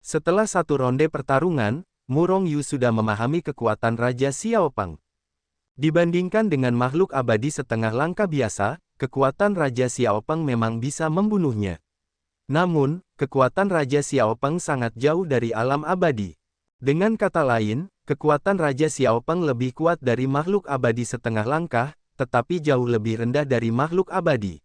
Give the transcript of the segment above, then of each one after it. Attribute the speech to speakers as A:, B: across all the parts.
A: Setelah satu ronde pertarungan, Murong Yu sudah memahami kekuatan Raja Xiaopeng. Dibandingkan dengan makhluk abadi setengah langkah biasa, kekuatan Raja Xiaopeng memang bisa membunuhnya. Namun, kekuatan Raja Xiaopeng sangat jauh dari alam abadi. Dengan kata lain, kekuatan Raja Xiaopeng lebih kuat dari makhluk abadi setengah langkah, tetapi jauh lebih rendah dari makhluk abadi.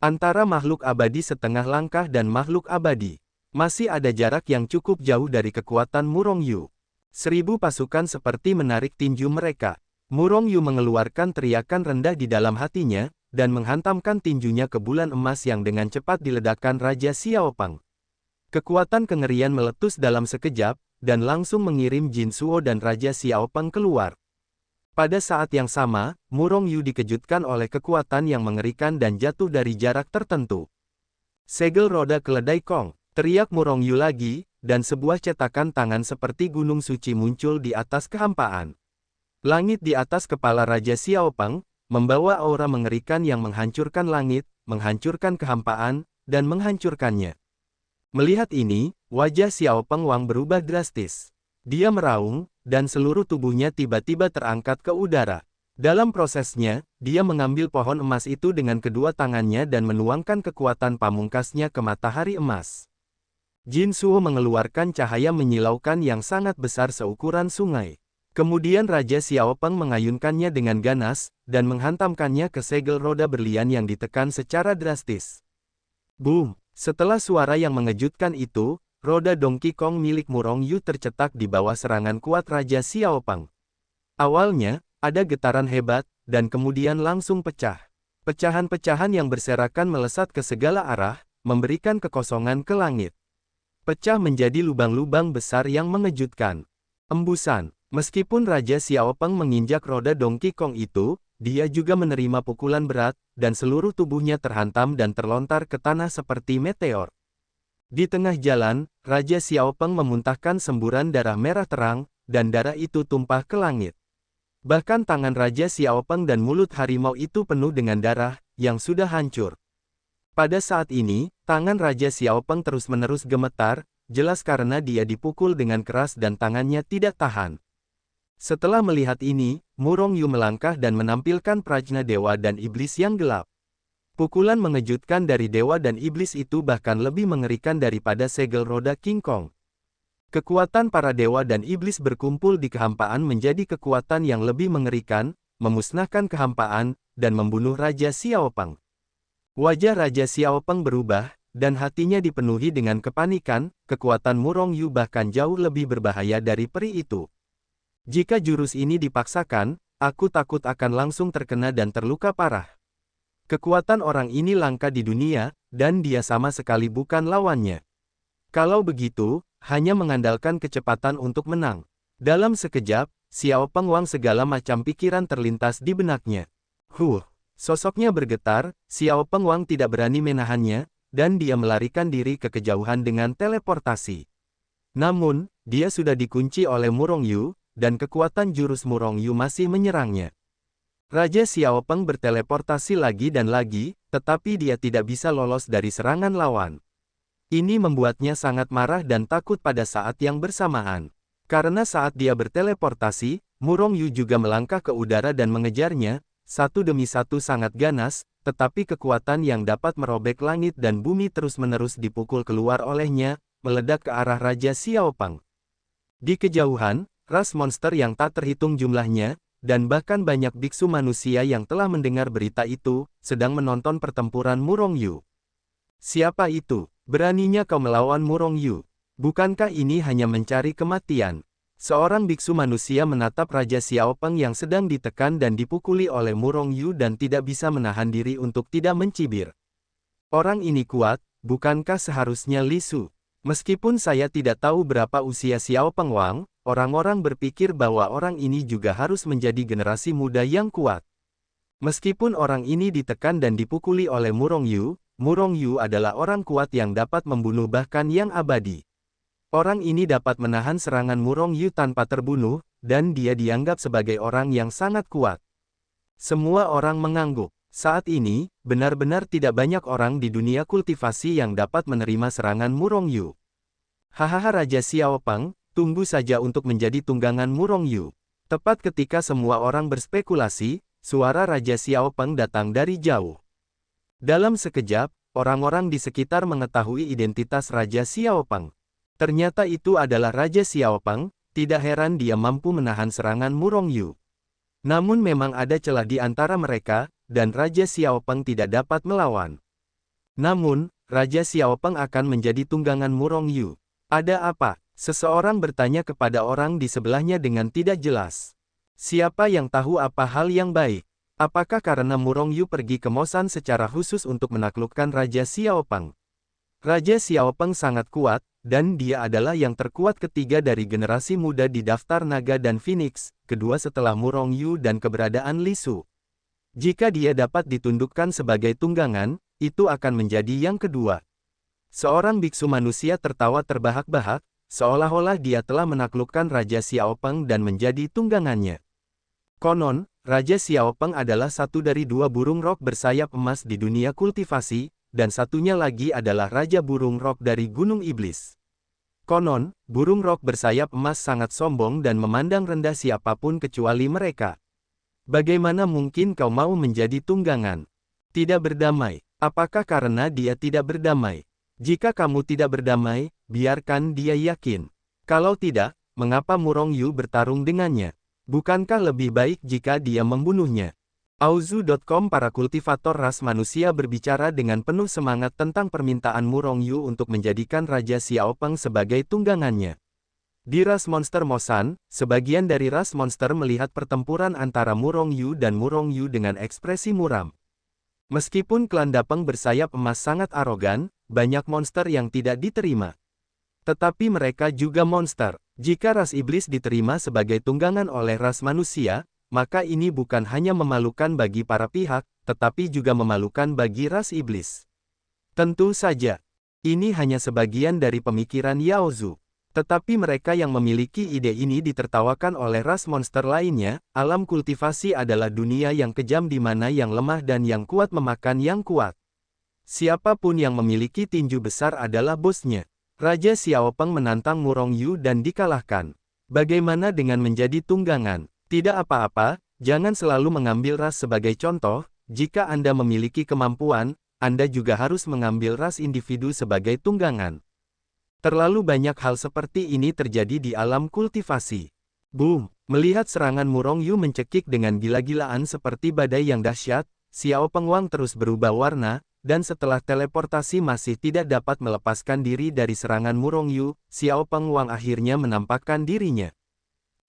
A: Antara makhluk abadi setengah langkah dan makhluk abadi, masih ada jarak yang cukup jauh dari kekuatan Murong Yu. 1000 pasukan seperti menarik tinju mereka. Murong Yu mengeluarkan teriakan rendah di dalam hatinya, dan menghantamkan tinjunya ke bulan emas yang dengan cepat diledakkan Raja Xiaopeng. Kekuatan kengerian meletus dalam sekejap, dan langsung mengirim Jin Suo dan Raja Xiaopeng keluar. Pada saat yang sama, Murong Yu dikejutkan oleh kekuatan yang mengerikan dan jatuh dari jarak tertentu. Segel roda keledai Kong, teriak Murong Yu lagi, dan sebuah cetakan tangan seperti gunung suci muncul di atas kehampaan. Langit di atas kepala Raja Xiaopeng, membawa aura mengerikan yang menghancurkan langit, menghancurkan kehampaan, dan menghancurkannya. Melihat ini, wajah Xiaopeng Wang berubah drastis. Dia meraung, dan seluruh tubuhnya tiba-tiba terangkat ke udara. Dalam prosesnya, dia mengambil pohon emas itu dengan kedua tangannya dan menuangkan kekuatan pamungkasnya ke matahari emas. Jin Suo mengeluarkan cahaya menyilaukan yang sangat besar seukuran sungai. Kemudian Raja Xiaopeng mengayunkannya dengan ganas, dan menghantamkannya ke segel roda berlian yang ditekan secara drastis. Boom! Setelah suara yang mengejutkan itu, roda Donkey Kong milik Murong Yu tercetak di bawah serangan kuat Raja Xiaopeng. Awalnya, ada getaran hebat, dan kemudian langsung pecah. Pecahan-pecahan yang berserakan melesat ke segala arah, memberikan kekosongan ke langit. Pecah menjadi lubang-lubang besar yang mengejutkan. Embusan. Meskipun Raja Xiaopeng menginjak roda Donkey Kong itu, dia juga menerima pukulan berat, dan seluruh tubuhnya terhantam dan terlontar ke tanah seperti meteor. Di tengah jalan, Raja Xiaopeng memuntahkan semburan darah merah terang, dan darah itu tumpah ke langit. Bahkan tangan Raja Xiaopeng dan mulut harimau itu penuh dengan darah, yang sudah hancur. Pada saat ini, tangan Raja Xiaopeng terus-menerus gemetar, jelas karena dia dipukul dengan keras dan tangannya tidak tahan. Setelah melihat ini, Murong Yu melangkah dan menampilkan prajna dewa dan iblis yang gelap. Pukulan mengejutkan dari dewa dan iblis itu bahkan lebih mengerikan daripada segel roda King Kong. Kekuatan para dewa dan iblis berkumpul di kehampaan menjadi kekuatan yang lebih mengerikan, memusnahkan kehampaan, dan membunuh Raja Xiaopeng. Wajah Raja Xiaopeng berubah, dan hatinya dipenuhi dengan kepanikan. Kekuatan Murong Yu bahkan jauh lebih berbahaya dari peri itu. Jika jurus ini dipaksakan, aku takut akan langsung terkena dan terluka parah. Kekuatan orang ini langka di dunia, dan dia sama sekali bukan lawannya. Kalau begitu, hanya mengandalkan kecepatan untuk menang. Dalam sekejap, Xiaopeng Wang segala macam pikiran terlintas di benaknya. Sosoknya bergetar, Xiaopeng Wang tidak berani menahannya, dan dia melarikan diri ke kejauhan dengan teleportasi. Namun, dia sudah dikunci oleh Murong Yu, dan kekuatan jurus Murong Yu masih menyerangnya. Raja Xiaopeng berteleportasi lagi dan lagi, tetapi dia tidak bisa lolos dari serangan lawan. Ini membuatnya sangat marah dan takut pada saat yang bersamaan. Karena saat dia berteleportasi, Murong Yu juga melangkah ke udara dan mengejarnya, satu demi satu sangat ganas, tetapi kekuatan yang dapat merobek langit dan bumi terus-menerus dipukul keluar olehnya, meledak ke arah Raja Xiaopeng. Di kejauhan, ras monster yang tak terhitung jumlahnya, dan bahkan banyak biksu manusia yang telah mendengar berita itu, sedang menonton pertempuran Murong Yu. Siapa itu? Beraninya kau melawan Murong Yu? Bukankah ini hanya mencari kematian? Seorang biksu manusia menatap Raja Xiaopeng yang sedang ditekan dan dipukuli oleh Murong Yu dan tidak bisa menahan diri untuk tidak mencibir. Orang ini kuat, bukankah seharusnya Li Su? Meskipun saya tidak tahu berapa usia Xiaopeng Wang, orang-orang berpikir bahwa orang ini juga harus menjadi generasi muda yang kuat. Meskipun orang ini ditekan dan dipukuli oleh Murong Yu adalah orang kuat yang dapat membunuh bahkan yang abadi. Orang ini dapat menahan serangan Murong Yu tanpa terbunuh, dan dia dianggap sebagai orang yang sangat kuat. Semua orang mengangguk. Saat ini, benar-benar tidak banyak orang di dunia kultivasi yang dapat menerima serangan Murong Yu. Hahaha Raja Xiaopeng, tunggu saja untuk menjadi tunggangan Murong Yu. Tepat ketika semua orang berspekulasi, suara Raja Xiaopeng datang dari jauh. Dalam sekejap, orang-orang di sekitar mengetahui identitas Raja Xiaopeng. Ternyata itu adalah Raja Xiaopeng, tidak heran dia mampu menahan serangan Murong Yu. Namun memang ada celah di antara mereka, dan Raja Xiaopeng tidak dapat melawan. Namun, Raja Xiaopeng akan menjadi tunggangan Murong Yu. Ada apa? Seseorang bertanya kepada orang di sebelahnya dengan tidak jelas. Siapa yang tahu apa hal yang baik? Apakah karena Murong Yu pergi ke Mosan secara khusus untuk menaklukkan Raja Xiaopeng? Raja Xiaopeng sangat kuat, dan dia adalah yang terkuat ketiga dari generasi muda di daftar naga dan Phoenix, kedua setelah Murong Yu dan keberadaan Li Su. Jika dia dapat ditundukkan sebagai tunggangan, itu akan menjadi yang kedua. Seorang biksu manusia tertawa terbahak-bahak, seolah-olah dia telah menaklukkan Raja Xiaopeng dan menjadi tunggangannya. Konon, Raja Xiaopeng adalah satu dari dua burung rok bersayap emas di dunia kultivasi, dan satunya lagi adalah Raja Burung Rok dari Gunung Iblis. Konon, burung rok bersayap emas sangat sombong dan memandang rendah siapapun kecuali mereka. Bagaimana mungkin kau mau menjadi tunggangan? Tidak berdamai. Apakah karena dia tidak berdamai? Jika kamu tidak berdamai, biarkan dia yakin. Kalau tidak, mengapa Murong Yu bertarung dengannya? Bukankah lebih baik jika dia membunuhnya? Auzu.com Para kultivator ras manusia berbicara dengan penuh semangat tentang permintaan Murong Yu untuk menjadikan Raja Xiaopeng sebagai tunggangannya. Di ras monster Mosan, sebagian dari ras monster melihat pertempuran antara Murong Yu dan Murong Yu dengan ekspresi muram. Meskipun klan Dapeng bersayap emas sangat arogan, banyak monster yang tidak diterima. Tetapi mereka juga monster. Jika ras iblis diterima sebagai tunggangan oleh ras manusia, maka ini bukan hanya memalukan bagi para pihak, tetapi juga memalukan bagi ras iblis. Tentu saja, ini hanya sebagian dari pemikiran Yao Zu. Tetapi mereka yang memiliki ide ini ditertawakan oleh ras monster lainnya. Alam kultivasi adalah dunia yang kejam di mana yang lemah dan yang kuat memakan yang kuat. Siapapun yang memiliki tinju besar adalah bosnya. Raja Xiaopeng menantang Murong Yu dan dikalahkan. Bagaimana dengan menjadi tunggangan? Tidak apa-apa, jangan selalu mengambil ras sebagai contoh. Jika Anda memiliki kemampuan, Anda juga harus mengambil ras individu sebagai tunggangan. Terlalu banyak hal seperti ini terjadi di alam kultivasi. Boom! Melihat serangan Murong Yu mencekik dengan gila-gilaan seperti badai yang dahsyat, Xiaopeng Wang terus berubah warna, dan setelah teleportasi masih tidak dapat melepaskan diri dari serangan Murong Yu, Xiaopeng Wang akhirnya menampakkan dirinya.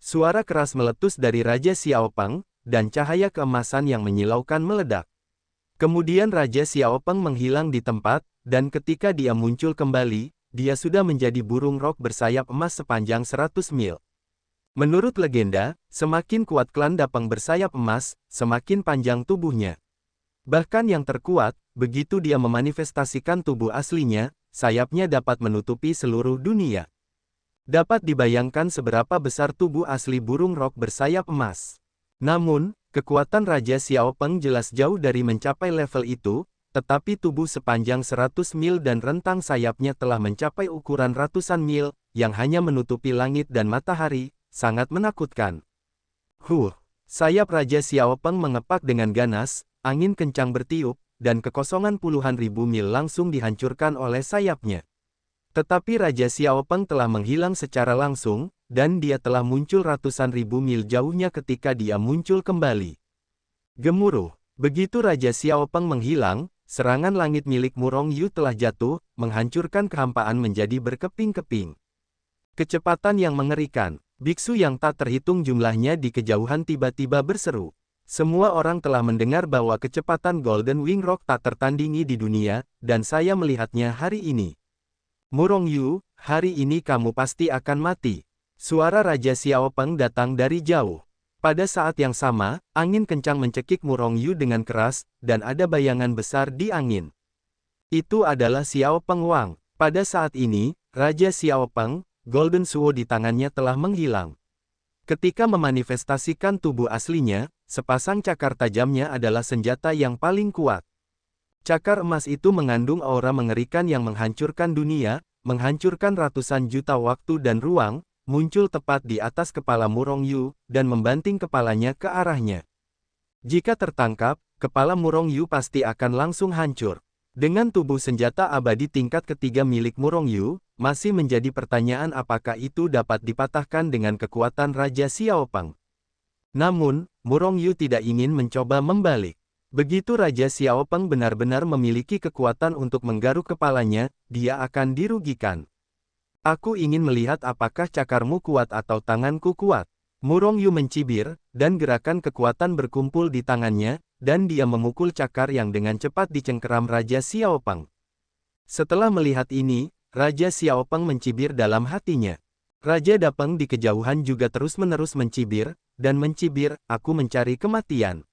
A: Suara keras meletus dari Raja Xiaopeng, dan cahaya keemasan yang menyilaukan meledak. Kemudian Raja Xiaopeng menghilang di tempat, dan ketika dia muncul kembali, dia sudah menjadi burung rok bersayap emas sepanjang 100 mil. Menurut legenda, semakin kuat klan Dapeng bersayap emas, semakin panjang tubuhnya. Bahkan yang terkuat, begitu dia memanifestasikan tubuh aslinya, sayapnya dapat menutupi seluruh dunia. Dapat dibayangkan seberapa besar tubuh asli burung rok bersayap emas. Namun, kekuatan Raja Xiaopeng jelas jauh dari mencapai level itu, tetapi tubuh sepanjang 100 mil dan rentang sayapnya telah mencapai ukuran ratusan mil, yang hanya menutupi langit dan matahari, sangat menakutkan. Sayap Raja Xiaopeng mengepak dengan ganas, angin kencang bertiup, dan kekosongan puluhan ribu mil langsung dihancurkan oleh sayapnya. Tetapi Raja Xiaopeng telah menghilang secara langsung, dan dia telah muncul ratusan ribu mil jauhnya ketika dia muncul kembali. Gemuruh! Begitu Raja Xiaopeng menghilang, serangan langit milik Murong Yu telah jatuh, menghancurkan kehampaan menjadi berkeping-keping. Kecepatan yang mengerikan. Biksu yang tak terhitung jumlahnya di kejauhan tiba-tiba berseru. Semua orang telah mendengar bahwa kecepatan Golden Wing Rock tak tertandingi di dunia, dan saya melihatnya hari ini. Murong Yu, hari ini kamu pasti akan mati. Suara Raja Xiaopeng datang dari jauh. Pada saat yang sama, angin kencang mencekik Murong Yu dengan keras, dan ada bayangan besar di angin. Itu adalah Xiaopeng Wang. Pada saat ini, Raja Xiaopeng, Golden Sword di tangannya telah menghilang. Ketika memanifestasikan tubuh aslinya, sepasang cakar tajamnya adalah senjata yang paling kuat. Cakar emas itu mengandung aura mengerikan yang menghancurkan dunia, menghancurkan ratusan juta waktu dan ruang, muncul tepat di atas kepala Murong Yu, dan membanting kepalanya ke arahnya. Jika tertangkap, kepala Murong Yu pasti akan langsung hancur. Dengan tubuh senjata abadi tingkat ketiga milik Murong Yu, masih menjadi pertanyaan apakah itu dapat dipatahkan dengan kekuatan Raja Xiaopeng. Namun, Murong Yu tidak ingin mencoba membalik. Begitu Raja Xiaopeng benar-benar memiliki kekuatan untuk menggaruk kepalanya, dia akan dirugikan. Aku ingin melihat apakah cakarmu kuat atau tanganku kuat. Murong Yu mencibir, dan gerakan kekuatan berkumpul di tangannya, dan dia memukul cakar yang dengan cepat dicengkeram Raja Xiaopeng. Setelah melihat ini, Raja Xiaopeng mencibir dalam hatinya. Raja Dapeng di kejauhan juga terus-menerus mencibir, aku mencari kematian.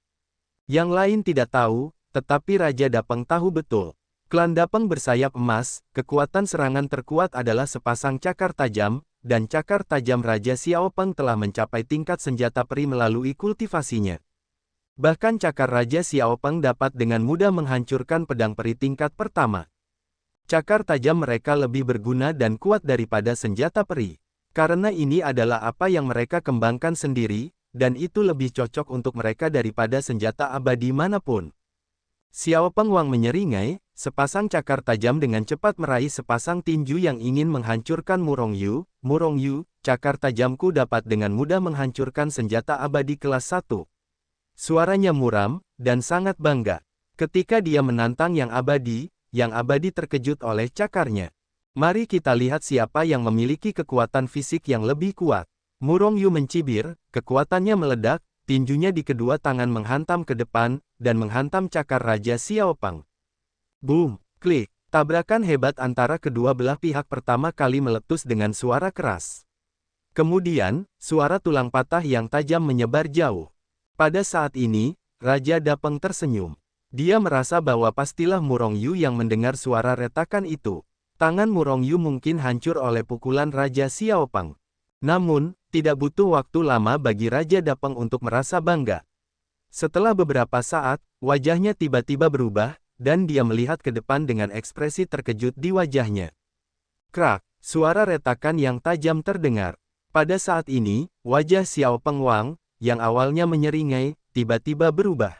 A: Yang lain tidak tahu, tetapi Raja Dapeng tahu betul. Klan Dapeng bersayap emas, kekuatan serangan terkuat adalah sepasang cakar tajam, dan cakar tajam Raja Xiaopeng telah mencapai tingkat senjata peri melalui kultivasinya. Bahkan cakar Raja Xiaopeng dapat dengan mudah menghancurkan pedang peri tingkat pertama. Cakar tajam mereka lebih berguna dan kuat daripada senjata peri. Karena ini adalah apa yang mereka kembangkan sendiri, dan itu lebih cocok untuk mereka daripada senjata abadi manapun. Xiaopeng Wang menyeringai, sepasang cakar tajam dengan cepat meraih sepasang tinju yang ingin menghancurkan Murong Yu. Murong Yu, cakar tajamku dapat dengan mudah menghancurkan senjata abadi kelas 1. Suaranya muram, dan sangat bangga. Ketika dia menantang yang abadi terkejut oleh cakarnya. Mari kita lihat siapa yang memiliki kekuatan fisik yang lebih kuat. Murong Yu mencibir, kekuatannya meledak, tinjunya di kedua tangan menghantam ke depan, dan menghantam cakar Raja Xiaopeng. Boom, klik, tabrakan hebat antara kedua belah pihak pertama kali meletus dengan suara keras. Kemudian, suara tulang patah yang tajam menyebar jauh. Pada saat ini, Raja Dapeng tersenyum. Dia merasa bahwa pastilah Murong Yu yang mendengar suara retakan itu. Tangan Murong Yu mungkin hancur oleh pukulan Raja Xiaopeng. Namun, tidak butuh waktu lama bagi Raja Dapeng untuk merasa bangga. Setelah beberapa saat, wajahnya tiba-tiba berubah, dan dia melihat ke depan dengan ekspresi terkejut di wajahnya. Krak, suara retakan yang tajam terdengar. Pada saat ini, wajah Xiaopeng Wang, yang awalnya menyeringai, tiba-tiba berubah.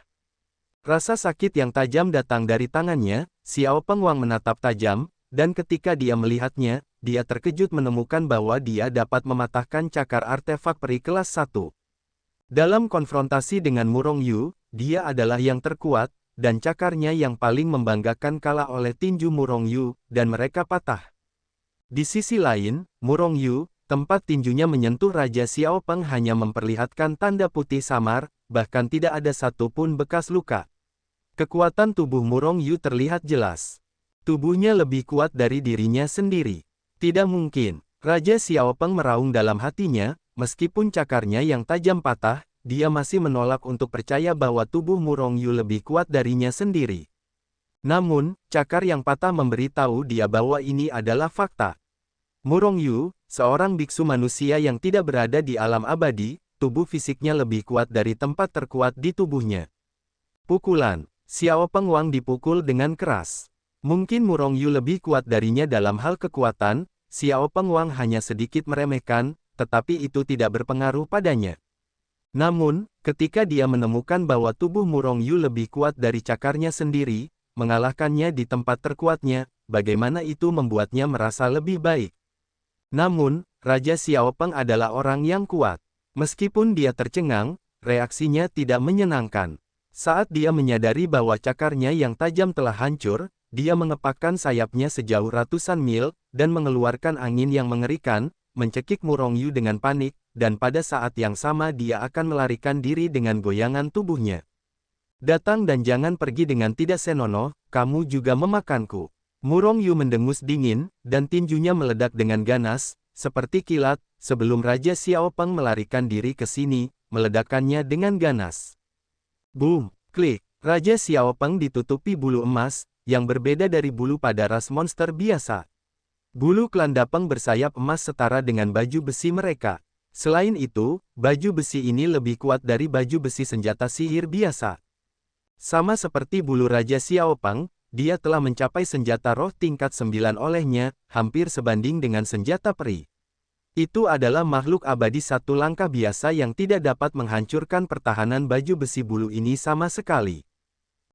A: Rasa sakit yang tajam datang dari tangannya, Xiaopeng Wang menatap tajam, dan ketika dia melihatnya, dia terkejut menemukan bahwa dia dapat mematahkan cakar artefak peri kelas 1. Dalam konfrontasi dengan Murong Yu, dia adalah yang terkuat, dan cakarnya yang paling membanggakan kalah oleh tinju Murong Yu, dan mereka patah. Di sisi lain, Murong Yu, tempat tinjunya menyentuh Raja Xiaopeng hanya memperlihatkan tanda putih samar, bahkan tidak ada satupun bekas luka. Kekuatan tubuh Murong Yu terlihat jelas. Tubuhnya lebih kuat dari dirinya sendiri. Tidak mungkin. Raja Xiaopeng meraung dalam hatinya, meskipun cakarnya yang tajam patah, dia masih menolak untuk percaya bahwa tubuh Murong Yu lebih kuat darinya sendiri. Namun, cakar yang patah memberitahu dia bahwa ini adalah fakta. Murong Yu, seorang biksu manusia yang tidak berada di alam abadi, tubuh fisiknya lebih kuat dari tempat terkuat di tubuhnya. Pukulan. Xiaopeng Wang dipukul dengan keras. Mungkin Murong Yu lebih kuat darinya dalam hal kekuatan, Xiaopeng Wang hanya sedikit meremehkan, tetapi itu tidak berpengaruh padanya. Namun, ketika dia menemukan bahwa tubuh Murong Yu lebih kuat dari cakarnya sendiri, mengalahkannya di tempat terkuatnya, bagaimana itu membuatnya merasa lebih baik. Namun, Raja Xiaopeng adalah orang yang kuat. Meskipun dia tercengang, reaksinya tidak menyenangkan. Saat dia menyadari bahwa cakarnya yang tajam telah hancur, dia mengepakkan sayapnya sejauh ratusan mil, dan mengeluarkan angin yang mengerikan, mencekik Murong Yu dengan panik, dan pada saat yang sama dia akan melarikan diri dengan goyangan tubuhnya. Datang dan jangan pergi dengan tidak senonoh, kamu juga memakanku. Murong Yu mendengus dingin, dan tinjunya meledak dengan ganas, seperti kilat, sebelum Raja Xiaopeng melarikan diri ke sini, meledakannya dengan ganas. Boom, klik, Raja Xiaopeng ditutupi bulu emas, yang berbeda dari bulu pada ras monster biasa. Bulu klan Dapeng bersayap emas setara dengan baju besi mereka. Selain itu, baju besi ini lebih kuat dari baju besi senjata sihir biasa. Sama seperti bulu Raja Xiaopeng, dia telah mencapai senjata roh tingkat 9 olehnya, hampir sebanding dengan senjata peri. Itu adalah makhluk abadi satu langkah biasa yang tidak dapat menghancurkan pertahanan baju besi bulu ini sama sekali.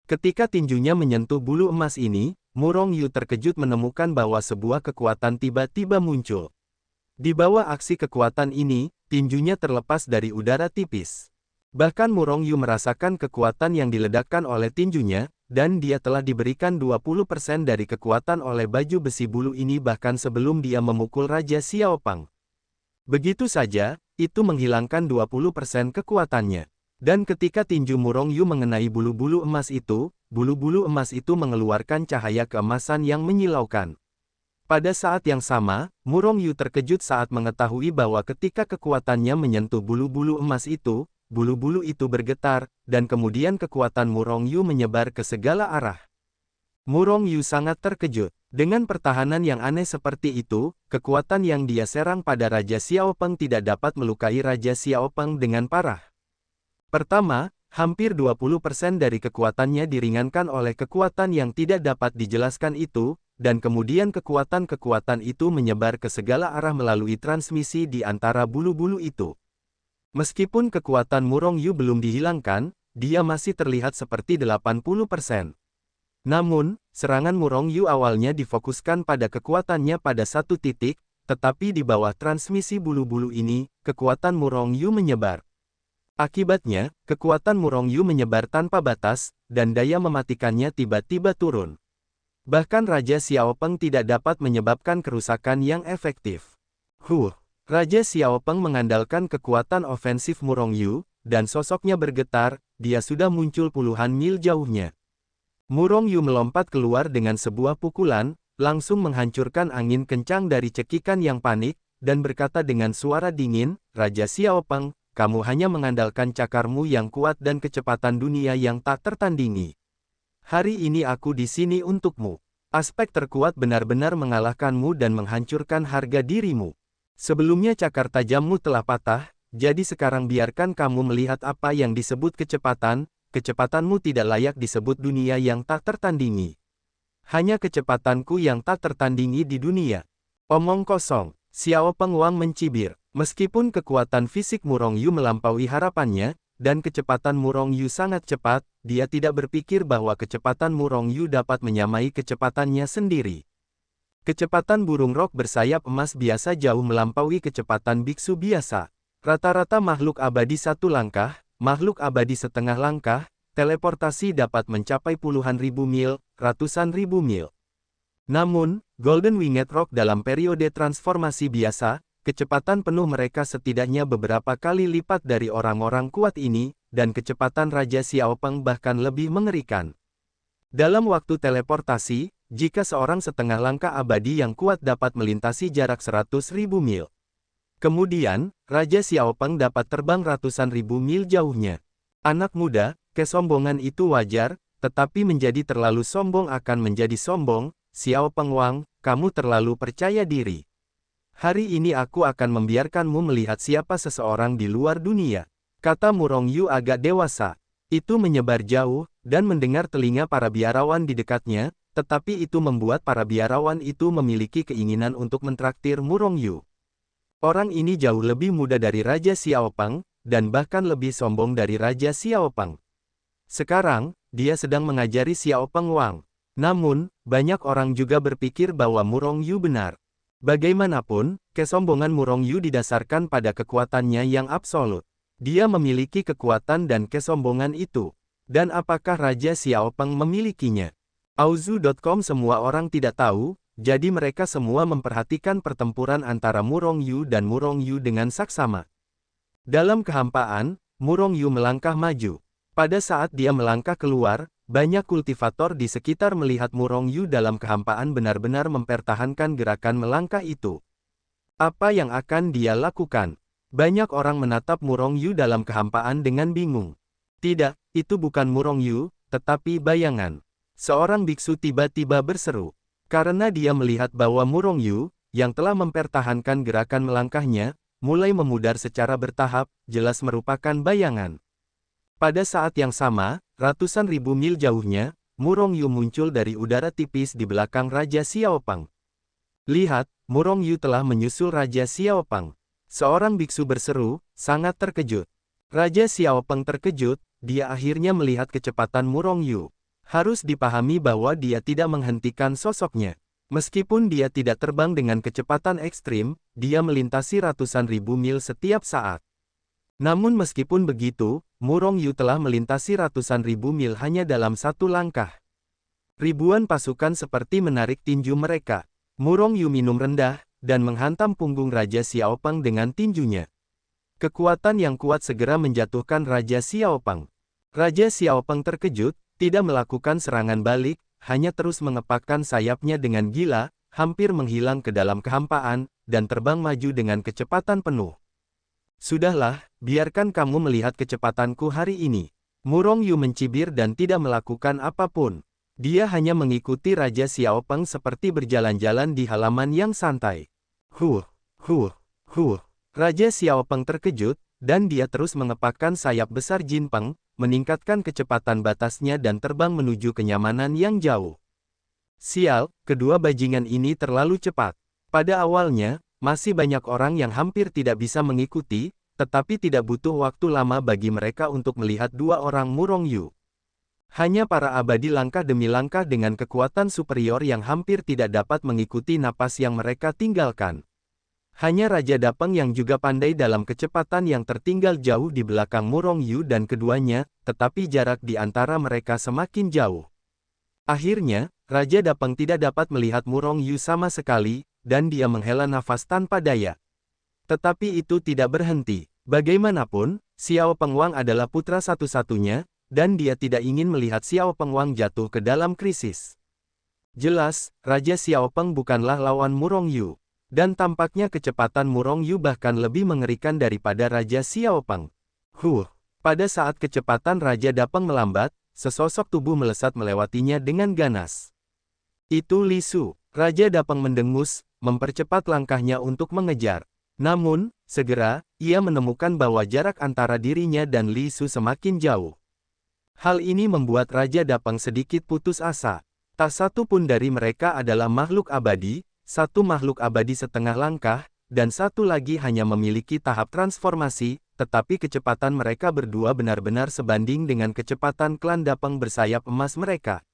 A: Ketika tinjunya menyentuh bulu emas ini, Murong Yu terkejut menemukan bahwa sebuah kekuatan tiba-tiba muncul. Di bawah aksi kekuatan ini, tinjunya terlepas dari udara tipis. Bahkan Murong Yu merasakan kekuatan yang diledakkan oleh tinjunya, dan dia telah diberikan 20% dari kekuatan oleh baju besi bulu ini bahkan sebelum dia memukul Raja Xiaopeng. Begitu saja, itu menghilangkan 20% kekuatannya. Dan ketika tinju Murong Yu mengenai bulu-bulu emas itu mengeluarkan cahaya keemasan yang menyilaukan. Pada saat yang sama, Murong Yu terkejut saat mengetahui bahwa ketika kekuatannya menyentuh bulu-bulu emas itu, bulu-bulu itu bergetar, dan kemudian kekuatan Murong Yu menyebar ke segala arah. Murong Yu sangat terkejut. Dengan pertahanan yang aneh seperti itu, kekuatan yang dia serang pada Raja Xiaopeng tidak dapat melukai Raja Xiaopeng dengan parah. Pertama, hampir 20% dari kekuatannya diringankan oleh kekuatan yang tidak dapat dijelaskan itu, dan kemudian kekuatan-kekuatan itu menyebar ke segala arah melalui transmisi di antara bulu-bulu itu. Meskipun kekuatan Murong Yu belum dihilangkan, dia masih terlihat seperti 80%. Namun, serangan Murong Yu awalnya difokuskan pada kekuatannya pada satu titik, tetapi di bawah transmisi bulu-bulu ini, kekuatan Murong Yu menyebar. Akibatnya, kekuatan Murong Yu menyebar tanpa batas, dan daya mematikannya tiba-tiba turun. Bahkan Raja Xiaopeng tidak dapat menyebabkan kerusakan yang efektif. Raja Xiaopeng mengandalkan kekuatan ofensif Murong Yu, dan sosoknya bergetar, dia sudah muncul puluhan mil jauhnya. Murong Yu melompat keluar dengan sebuah pukulan, langsung menghancurkan angin kencang dari cekikan yang panik, dan berkata dengan suara dingin, Raja Xiaopeng, kamu hanya mengandalkan cakarmu yang kuat dan kecepatan dunia yang tak tertandingi. Hari ini aku di sini untukmu. Aspek terkuat benar-benar mengalahkanmu dan menghancurkan harga dirimu. Sebelumnya cakar tajammu telah patah, jadi sekarang biarkan kamu melihat apa yang disebut kecepatan. Kecepatanmu tidak layak disebut dunia yang tak tertandingi. Hanya kecepatanku yang tak tertandingi di dunia. Omong kosong, Xiaopeng Wang mencibir. Meskipun kekuatan fisik Murong Yu melampaui harapannya, dan kecepatan Murong Yu sangat cepat, dia tidak berpikir bahwa kecepatan Murong Yu dapat menyamai kecepatannya sendiri. Kecepatan burung rok bersayap emas biasa jauh melampaui kecepatan biksu biasa. Rata-rata makhluk abadi satu langkah, makhluk abadi setengah langkah, teleportasi dapat mencapai puluhan ribu mil, ratusan ribu mil. Namun, Golden Winged Rock dalam periode transformasi biasa, kecepatan penuh mereka setidaknya beberapa kali lipat dari orang-orang kuat ini, dan kecepatan Raja Xiaopeng bahkan lebih mengerikan. Dalam waktu teleportasi, jika seorang setengah langkah abadi yang kuat dapat melintasi jarak 100.000 mil. Kemudian, Raja Xiaopeng dapat terbang ratusan ribu mil jauhnya. Anak muda, kesombongan itu wajar, tetapi menjadi terlalu sombong akan menjadi sombong. Xiaopeng Wang, kamu terlalu percaya diri. Hari ini aku akan membiarkanmu melihat siapa seseorang di luar dunia. Kata Murong Yu agak dewasa. Itu menyebar jauh, dan mendengar telinga para biarawan di dekatnya, tetapi itu membuat para biarawan itu memiliki keinginan untuk mentraktir Murong Yu. Orang ini jauh lebih muda dari Raja Xiaopeng, dan bahkan lebih sombong dari Raja Xiaopeng. Sekarang, dia sedang mengajari Xiaopeng Wang. Namun, banyak orang juga berpikir bahwa Murong Yu benar. Bagaimanapun, kesombongan Murong Yu didasarkan pada kekuatannya yang absolut. Dia memiliki kekuatan dan kesombongan itu. Dan apakah Raja Xiaopeng memilikinya? Auzu.com Semua orang tidak tahu, jadi mereka semua memperhatikan pertempuran antara Murong Yu dan Murong Yu dengan saksama. Dalam kehampaan, Murong Yu melangkah maju. Pada saat dia melangkah keluar, banyak kultivator di sekitar melihat Murong Yu dalam kehampaan benar-benar mempertahankan gerakan melangkah itu. Apa yang akan dia lakukan? Banyak orang menatap Murong Yu dalam kehampaan dengan bingung. Tidak, itu bukan Murong Yu, tetapi bayangan. Seorang biksu tiba-tiba berseru. Karena dia melihat bahwa Murong Yu, yang telah mempertahankan gerakan melangkahnya, mulai memudar secara bertahap, jelas merupakan bayangan. Pada saat yang sama, ratusan ribu mil jauhnya, Murong Yu muncul dari udara tipis di belakang Raja Xiaopeng. Lihat, Murong Yu telah menyusul Raja Xiaopeng. Seorang biksu berseru, sangat terkejut. Raja Xiaopeng terkejut, dia akhirnya melihat kecepatan Murong Yu. Harus dipahami bahwa dia tidak menghentikan sosoknya. Meskipun dia tidak terbang dengan kecepatan ekstrim, dia melintasi ratusan ribu mil setiap saat. Namun meskipun begitu, Murong Yu telah melintasi ratusan ribu mil hanya dalam satu langkah. Ribuan pasukan seperti menarik tinju mereka. Murong Yu minum rendah, dan menghantam punggung Raja Xiaopeng dengan tinjunya. Kekuatan yang kuat segera menjatuhkan Raja Xiaopeng. Raja Xiaopeng terkejut, tidak melakukan serangan balik, hanya terus mengepakkan sayapnya dengan gila, hampir menghilang ke dalam kehampaan, dan terbang maju dengan kecepatan penuh. Sudahlah, biarkan kamu melihat kecepatanku hari ini. Murong Yu mencibir dan tidak melakukan apapun. Dia hanya mengikuti Raja Xiaopeng seperti berjalan-jalan di halaman yang santai. Huh. Raja Xiaopeng terkejut, dan dia terus mengepakkan sayap besar Jinpeng, meningkatkan kecepatan batasnya dan terbang menuju kenyamanan yang jauh. Sial, kedua bajingan ini terlalu cepat. Pada awalnya, masih banyak orang yang hampir tidak bisa mengikuti, tetapi tidak butuh waktu lama bagi mereka untuk melihat dua orang Murong Yu. Hanya para abadi langkah demi langkah dengan kekuatan superior yang hampir tidak dapat mengikuti napas yang mereka tinggalkan. Hanya Raja Dapeng yang juga pandai dalam kecepatan yang tertinggal jauh di belakang Murong Yu dan keduanya, tetapi jarak di antara mereka semakin jauh. Akhirnya, Raja Dapeng tidak dapat melihat Murong Yu sama sekali, dan dia menghela nafas tanpa daya. Tetapi itu tidak berhenti. Bagaimanapun, Xiao Pengwang adalah putra satu-satunya, dan dia tidak ingin melihat Xiao Pengwang jatuh ke dalam krisis. Jelas, Raja Xiao Peng bukanlah lawan Murong Yu. Dan tampaknya kecepatan Murong Yu bahkan lebih mengerikan daripada Raja Xiaopeng. Pada saat kecepatan Raja Dapeng melambat, sesosok tubuh melesat melewatinya dengan ganas. Itu Li Su. Raja Dapeng mendengus, mempercepat langkahnya untuk mengejar. Namun, segera, ia menemukan bahwa jarak antara dirinya dan Li Su semakin jauh. Hal ini membuat Raja Dapeng sedikit putus asa. Tak satu pun dari mereka adalah makhluk abadi. Satu makhluk abadi setengah langkah, dan satu lagi hanya memiliki tahap transformasi, tetapi kecepatan mereka berdua benar-benar sebanding dengan kecepatan klan Dapeng bersayap emas mereka.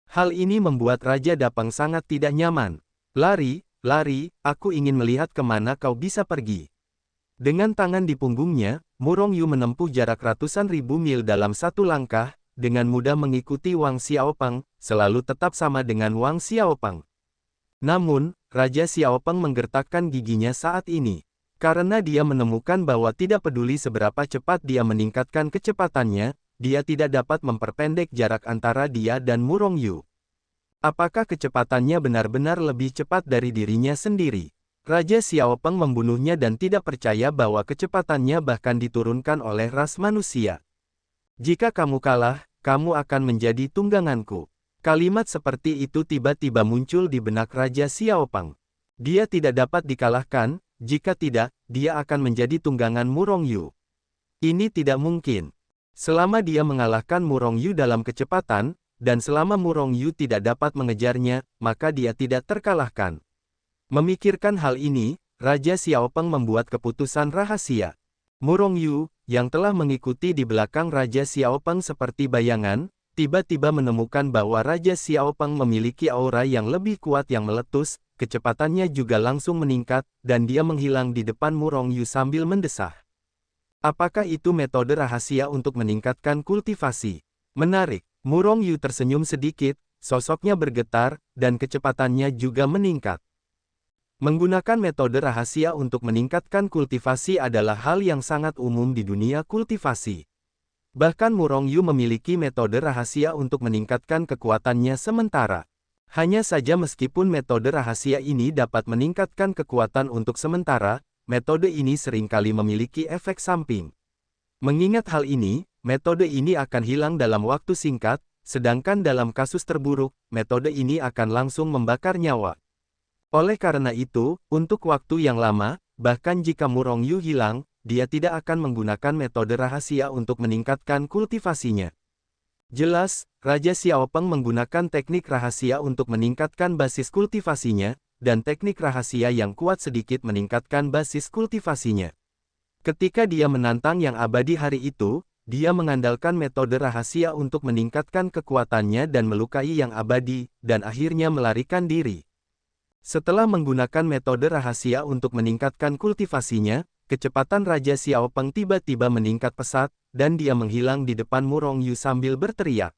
A: Hal ini membuat Raja Dapeng sangat tidak nyaman. Lari, aku ingin melihat kemana kau bisa pergi. Dengan tangan di punggungnya, Murong Yu menempuh jarak ratusan ribu mil dalam satu langkah, dengan mudah mengikuti Wang Xiaopeng, selalu tetap sama dengan Wang Xiaopeng. Namun, Raja Xiaopeng menggertakkan giginya saat ini. Karena dia menemukan bahwa tidak peduli seberapa cepat dia meningkatkan kecepatannya, dia tidak dapat memperpendek jarak antara dia dan Murong Yu. Apakah kecepatannya benar-benar lebih cepat dari dirinya sendiri? Raja Xiaopeng membunuhnya dan tidak percaya bahwa kecepatannya bahkan diturunkan oleh ras manusia. Jika kamu kalah, kamu akan menjadi tungganganku. Kalimat seperti itu tiba-tiba muncul di benak Raja Xiaopeng. Dia tidak dapat dikalahkan, jika tidak, dia akan menjadi tunggangan Murong Yu. Ini tidak mungkin. Selama dia mengalahkan Murong Yu dalam kecepatan, dan selama Murong Yu tidak dapat mengejarnya, maka dia tidak terkalahkan. Memikirkan hal ini, Raja Xiaopeng membuat keputusan rahasia. Murong Yu, yang telah mengikuti di belakang Raja Xiaopeng seperti bayangan, tiba-tiba menemukan bahwa Raja Xiaopeng memiliki aura yang lebih kuat yang meletus, kecepatannya juga langsung meningkat, dan dia menghilang di depan Murong Yu sambil mendesah. Apakah itu metode rahasia untuk meningkatkan kultivasi? Menarik, Murong Yu tersenyum sedikit, sosoknya bergetar, dan kecepatannya juga meningkat. Menggunakan metode rahasia untuk meningkatkan kultivasi adalah hal yang sangat umum di dunia kultivasi. Bahkan Murong Yu memiliki metode rahasia untuk meningkatkan kekuatannya sementara. Hanya saja meskipun metode rahasia ini dapat meningkatkan kekuatan untuk sementara, metode ini seringkali memiliki efek samping. Mengingat hal ini, metode ini akan hilang dalam waktu singkat, sedangkan dalam kasus terburuk, metode ini akan langsung membakar nyawa. Oleh karena itu, untuk waktu yang lama, bahkan jika Murong Yu hilang, dia tidak akan menggunakan metode rahasia untuk meningkatkan kultivasinya. Jelas, Raja Xiaopeng menggunakan teknik rahasia untuk meningkatkan basis kultivasinya, dan teknik rahasia yang kuat sedikit meningkatkan basis kultivasinya. Ketika dia menantang yang abadi hari itu, dia mengandalkan metode rahasia untuk meningkatkan kekuatannya dan melukai yang abadi, dan akhirnya melarikan diri. Setelah menggunakan metode rahasia untuk meningkatkan kultivasinya, kecepatan Raja Xiaopeng tiba-tiba meningkat pesat, dan dia menghilang di depan Murong Yu sambil berteriak.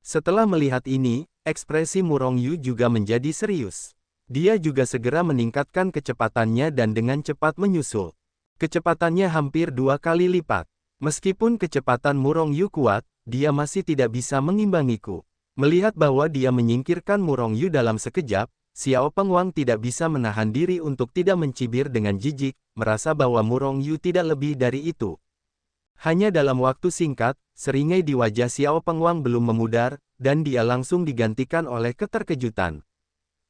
A: Setelah melihat ini, ekspresi Murong Yu juga menjadi serius. Dia juga segera meningkatkan kecepatannya dan dengan cepat menyusul. Kecepatannya hampir 2 kali lipat. Meskipun kecepatan Murong Yu kuat, dia masih tidak bisa mengimbangiku. Melihat bahwa dia menyingkirkan Murong Yu dalam sekejap, Xiaopeng Wang tidak bisa menahan diri untuk tidak mencibir dengan jijik, merasa bahwa Murong Yu tidak lebih dari itu. Hanya dalam waktu singkat, seringai di wajah Xiaopeng Wang belum memudar, dan dia langsung digantikan oleh keterkejutan.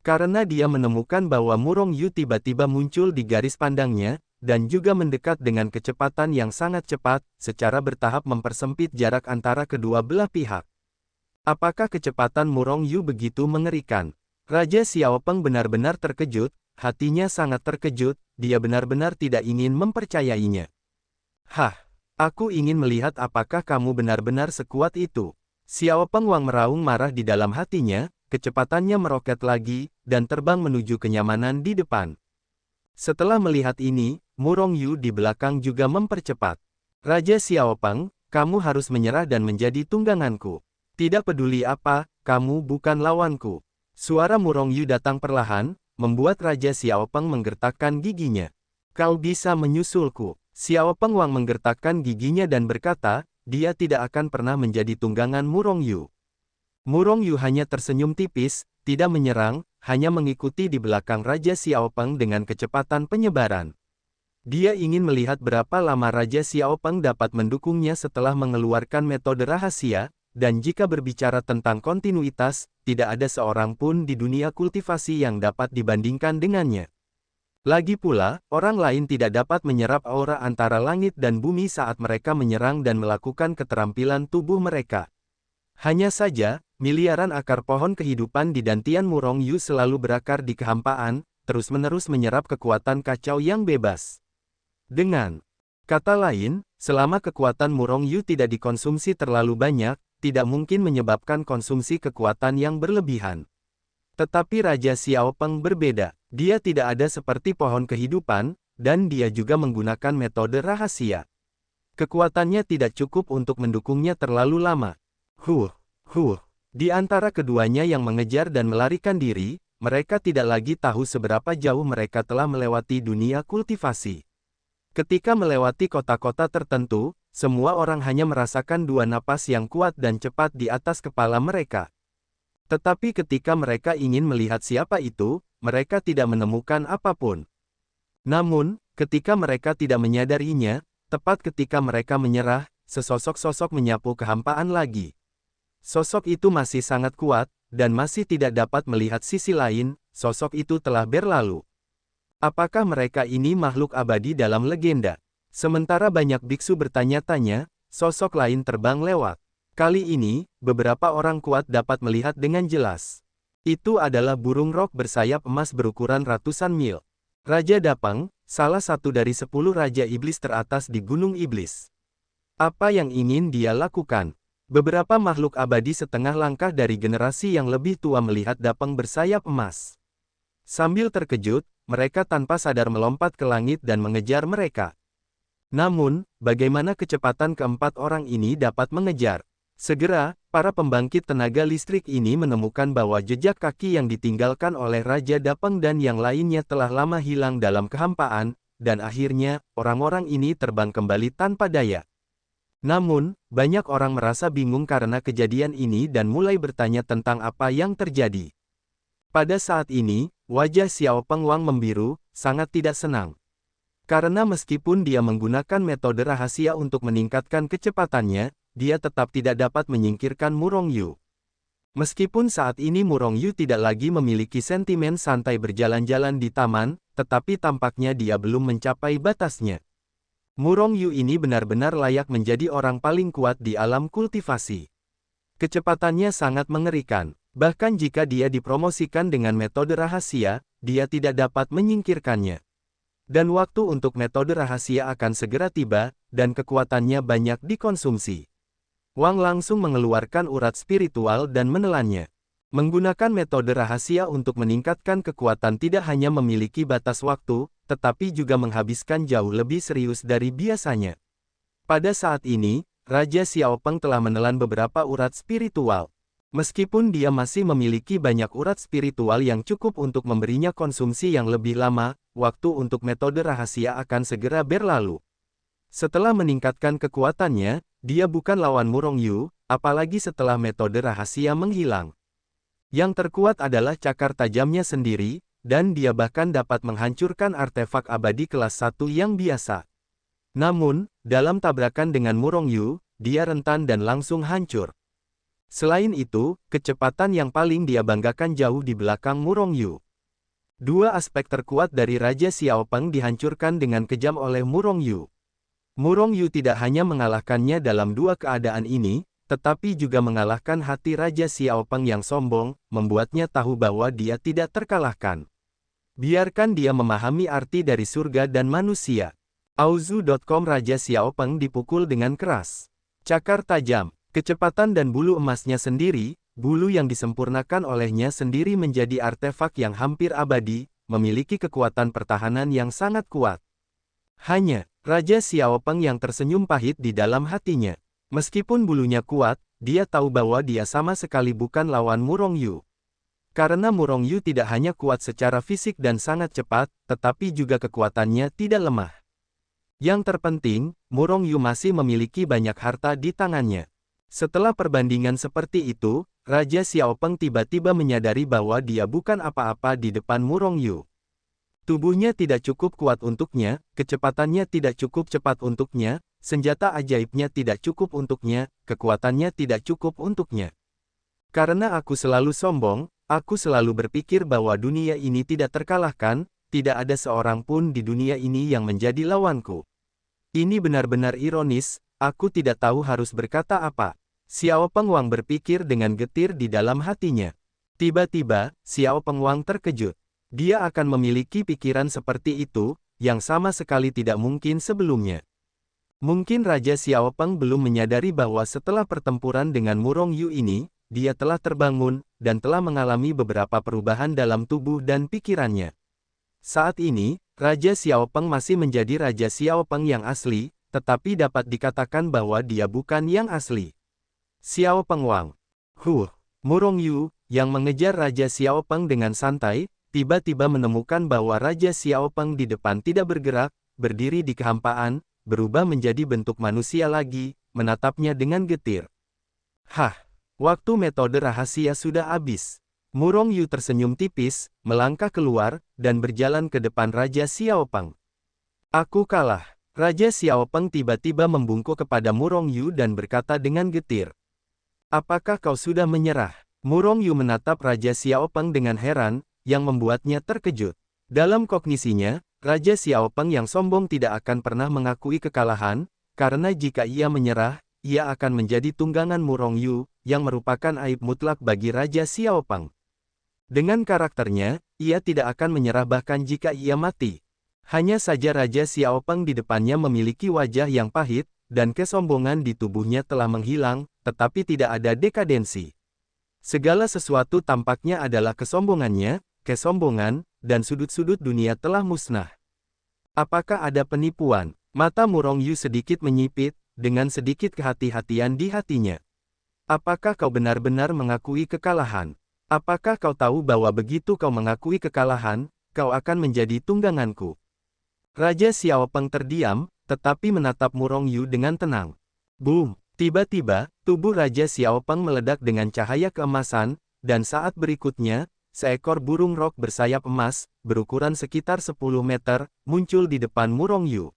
A: Karena dia menemukan bahwa Murong Yu tiba-tiba muncul di garis pandangnya, dan juga mendekat dengan kecepatan yang sangat cepat, secara bertahap mempersempit jarak antara kedua belah pihak. Apakah kecepatan Murong Yu begitu mengerikan? Raja Xiaopeng benar-benar terkejut, hatinya sangat terkejut, dia benar-benar tidak ingin mempercayainya. Hah, aku ingin melihat apakah kamu benar-benar sekuat itu. Xiaopeng Wang meraung marah di dalam hatinya, kecepatannya meroket lagi, dan terbang menuju kenyamanan di depan. Setelah melihat ini, Murong Yu di belakang juga mempercepat. Raja Xiaopeng, kamu harus menyerah dan menjadi tungganganku. Tidak peduli apa, kamu bukan lawanku. Suara Murong Yu datang perlahan, membuat Raja Xiaopeng menggertakkan giginya. Kau bisa menyusulku. Xiaopeng Wang menggertakkan giginya dan berkata, dia tidak akan pernah menjadi tunggangan Murong Yu. Murong Yu hanya tersenyum tipis, tidak menyerang, hanya mengikuti di belakang Raja Xiaopeng dengan kecepatan penyebaran. Dia ingin melihat berapa lama Raja Xiaopeng dapat mendukungnya setelah mengeluarkan metode rahasia, dan jika berbicara tentang kontinuitas, tidak ada seorang pun di dunia kultivasi yang dapat dibandingkan dengannya. Lagi pula, orang lain tidak dapat menyerap aura antara langit dan bumi saat mereka menyerang dan melakukan keterampilan tubuh mereka. Hanya saja, miliaran akar pohon kehidupan di dantian Murong Yu selalu berakar di kehampaan, terus-menerus menyerap kekuatan kacau yang bebas. Dengan kata lain, selama kekuatan Murong Yu tidak dikonsumsi terlalu banyak, tidak mungkin menyebabkan konsumsi kekuatan yang berlebihan. Tetapi Raja Xiaopeng berbeda. Dia tidak ada seperti pohon kehidupan, dan dia juga menggunakan metode rahasia. Kekuatannya tidak cukup untuk mendukungnya terlalu lama. Di antara keduanya yang mengejar dan melarikan diri, mereka tidak lagi tahu seberapa jauh mereka telah melewati dunia kultivasi. Ketika melewati kota-kota tertentu, semua orang hanya merasakan dua napas yang kuat dan cepat di atas kepala mereka. Tetapi ketika mereka ingin melihat siapa itu, mereka tidak menemukan apapun. Namun, ketika mereka tidak menyadarinya, tepat ketika mereka menyerah, sesosok-sosok menyapu kehampaan lagi. Sosok itu masih sangat kuat, dan masih tidak dapat melihat sisi lain, sosok itu telah berlalu. Apakah mereka ini makhluk abadi dalam legenda? Sementara banyak biksu bertanya-tanya, sosok lain terbang lewat. Kali ini, beberapa orang kuat dapat melihat dengan jelas. Itu adalah burung rok bersayap emas berukuran ratusan mil. Raja Dapeng, salah satu dari 10 Raja Iblis teratas di Gunung Iblis. Apa yang ingin dia lakukan? Beberapa makhluk abadi setengah langkah dari generasi yang lebih tua melihat Dapeng bersayap emas. Sambil terkejut, mereka tanpa sadar melompat ke langit dan mengejar mereka. Namun, bagaimana kecepatan keempat orang ini dapat mengejar? Segera, para pembangkit tenaga listrik ini menemukan bahwa jejak kaki yang ditinggalkan oleh Raja Dapeng dan yang lainnya telah lama hilang dalam kehampaan, dan akhirnya, orang-orang ini terbang kembali tanpa daya. Namun, banyak orang merasa bingung karena kejadian ini dan mulai bertanya tentang apa yang terjadi. Pada saat ini, wajah Xiaopeng Wang membiru, sangat tidak senang. Karena meskipun dia menggunakan metode rahasia untuk meningkatkan kecepatannya, dia tetap tidak dapat menyingkirkan Murong Yu. Meskipun saat ini Murong Yu tidak lagi memiliki sentimen santai berjalan-jalan di taman, tetapi tampaknya dia belum mencapai batasnya. Murong Yu ini benar-benar layak menjadi orang paling kuat di alam kultivasi. Kecepatannya sangat mengerikan. Bahkan jika dia dipromosikan dengan metode rahasia, dia tidak dapat menyingkirkannya. Dan waktu untuk metode rahasia akan segera tiba, dan kekuatannya banyak dikonsumsi. Wang langsung mengeluarkan urat spiritual dan menelannya. Menggunakan metode rahasia untuk meningkatkan kekuatan tidak hanya memiliki batas waktu, tetapi juga menghabiskan jauh lebih serius dari biasanya. Pada saat ini, Raja Xiaopeng telah menelan beberapa urat spiritual. Meskipun dia masih memiliki banyak urat spiritual yang cukup untuk memberinya konsumsi yang lebih lama, waktu untuk metode rahasia akan segera berlalu. Setelah meningkatkan kekuatannya, dia bukan lawan Murong Yu, apalagi setelah metode rahasia menghilang. Yang terkuat adalah cakar tajamnya sendiri, dan dia bahkan dapat menghancurkan artefak abadi kelas 1 yang biasa. Namun, dalam tabrakan dengan Murong Yu, dia rentan dan langsung hancur. Selain itu, kecepatan yang paling dia banggakan jauh di belakang Murong Yu. Dua aspek terkuat dari Raja Xiaopeng dihancurkan dengan kejam oleh Murong Yu. Murong Yu tidak hanya mengalahkannya dalam dua keadaan ini, tetapi juga mengalahkan hati Raja Xiaopeng yang sombong, membuatnya tahu bahwa dia tidak terkalahkan. Biarkan dia memahami arti dari surga dan manusia. Auzu.com Raja Xiaopeng dipukul dengan keras. Cakar tajam. Kecepatan dan bulu emasnya sendiri, bulu yang disempurnakan olehnya sendiri menjadi artefak yang hampir abadi, memiliki kekuatan pertahanan yang sangat kuat. Hanya, Raja Xiaopeng yang tersenyum pahit di dalam hatinya. Meskipun bulunya kuat, dia tahu bahwa dia sama sekali bukan lawan Murong Yu. Karena Murong Yu tidak hanya kuat secara fisik dan sangat cepat, tetapi juga kekuatannya tidak lemah. Yang terpenting, Murong Yu masih memiliki banyak harta di tangannya. Setelah perbandingan seperti itu, Raja Xiaopeng tiba-tiba menyadari bahwa dia bukan apa-apa di depan Murong Yu. Tubuhnya tidak cukup kuat untuknya, kecepatannya tidak cukup cepat untuknya, senjata ajaibnya tidak cukup untuknya, kekuatannya tidak cukup untuknya. Karena aku selalu sombong, aku selalu berpikir bahwa dunia ini tidak terkalahkan, tidak ada seorang pun di dunia ini yang menjadi lawanku. Ini benar-benar ironis. Aku tidak tahu harus berkata apa. Xiaopeng Wang berpikir dengan getir di dalam hatinya. Tiba-tiba, Xiaopeng Wang terkejut. Dia akan memiliki pikiran seperti itu, yang sama sekali tidak mungkin sebelumnya. Mungkin Raja Xiaopeng belum menyadari bahwa setelah pertempuran dengan Murong Yu ini, dia telah terbangun, dan telah mengalami beberapa perubahan dalam tubuh dan pikirannya. Saat ini, Raja Xiaopeng masih menjadi Raja Xiaopeng yang asli, tetapi dapat dikatakan bahwa dia bukan yang asli. Xiaopeng Wang. Murong Yu, yang mengejar Raja Xiaopeng dengan santai, tiba-tiba menemukan bahwa Raja Xiaopeng di depan tidak bergerak, berdiri di kehampaan, berubah menjadi bentuk manusia lagi, menatapnya dengan getir. Waktu metode rahasia sudah habis. Murong Yu tersenyum tipis, melangkah keluar, dan berjalan ke depan Raja Xiaopeng. Aku kalah. Raja Xiaopeng tiba-tiba membungkuk kepada Murong Yu dan berkata dengan getir. Apakah kau sudah menyerah? Murong Yu menatap Raja Xiaopeng dengan heran, yang membuatnya terkejut. Dalam kognisinya, Raja Xiaopeng yang sombong tidak akan pernah mengakui kekalahan, karena jika ia menyerah, ia akan menjadi tunggangan Murong Yu, yang merupakan aib mutlak bagi Raja Xiaopeng. Dengan karakternya, ia tidak akan menyerah bahkan jika ia mati. Hanya saja Raja Xiaopeng di depannya memiliki wajah yang pahit, dan kesombongan di tubuhnya telah menghilang, tetapi tidak ada dekadensi. Segala sesuatu tampaknya adalah kesombongannya, dan sudut-sudut dunia telah musnah. Apakah ada penipuan? Mata Murong Yu sedikit menyipit, dengan sedikit kehati-hatian di hatinya. Apakah kau benar-benar mengakui kekalahan? Apakah kau tahu bahwa begitu kau mengakui kekalahan, kau akan menjadi tungganganku? Raja Xiaopeng terdiam, tetapi menatap Murong Yu dengan tenang. Boom! Tiba-tiba, tubuh Raja Xiaopeng meledak dengan cahaya keemasan, dan saat berikutnya, seekor burung rok bersayap emas, berukuran sekitar 10 meter, muncul di depan Murong Yu.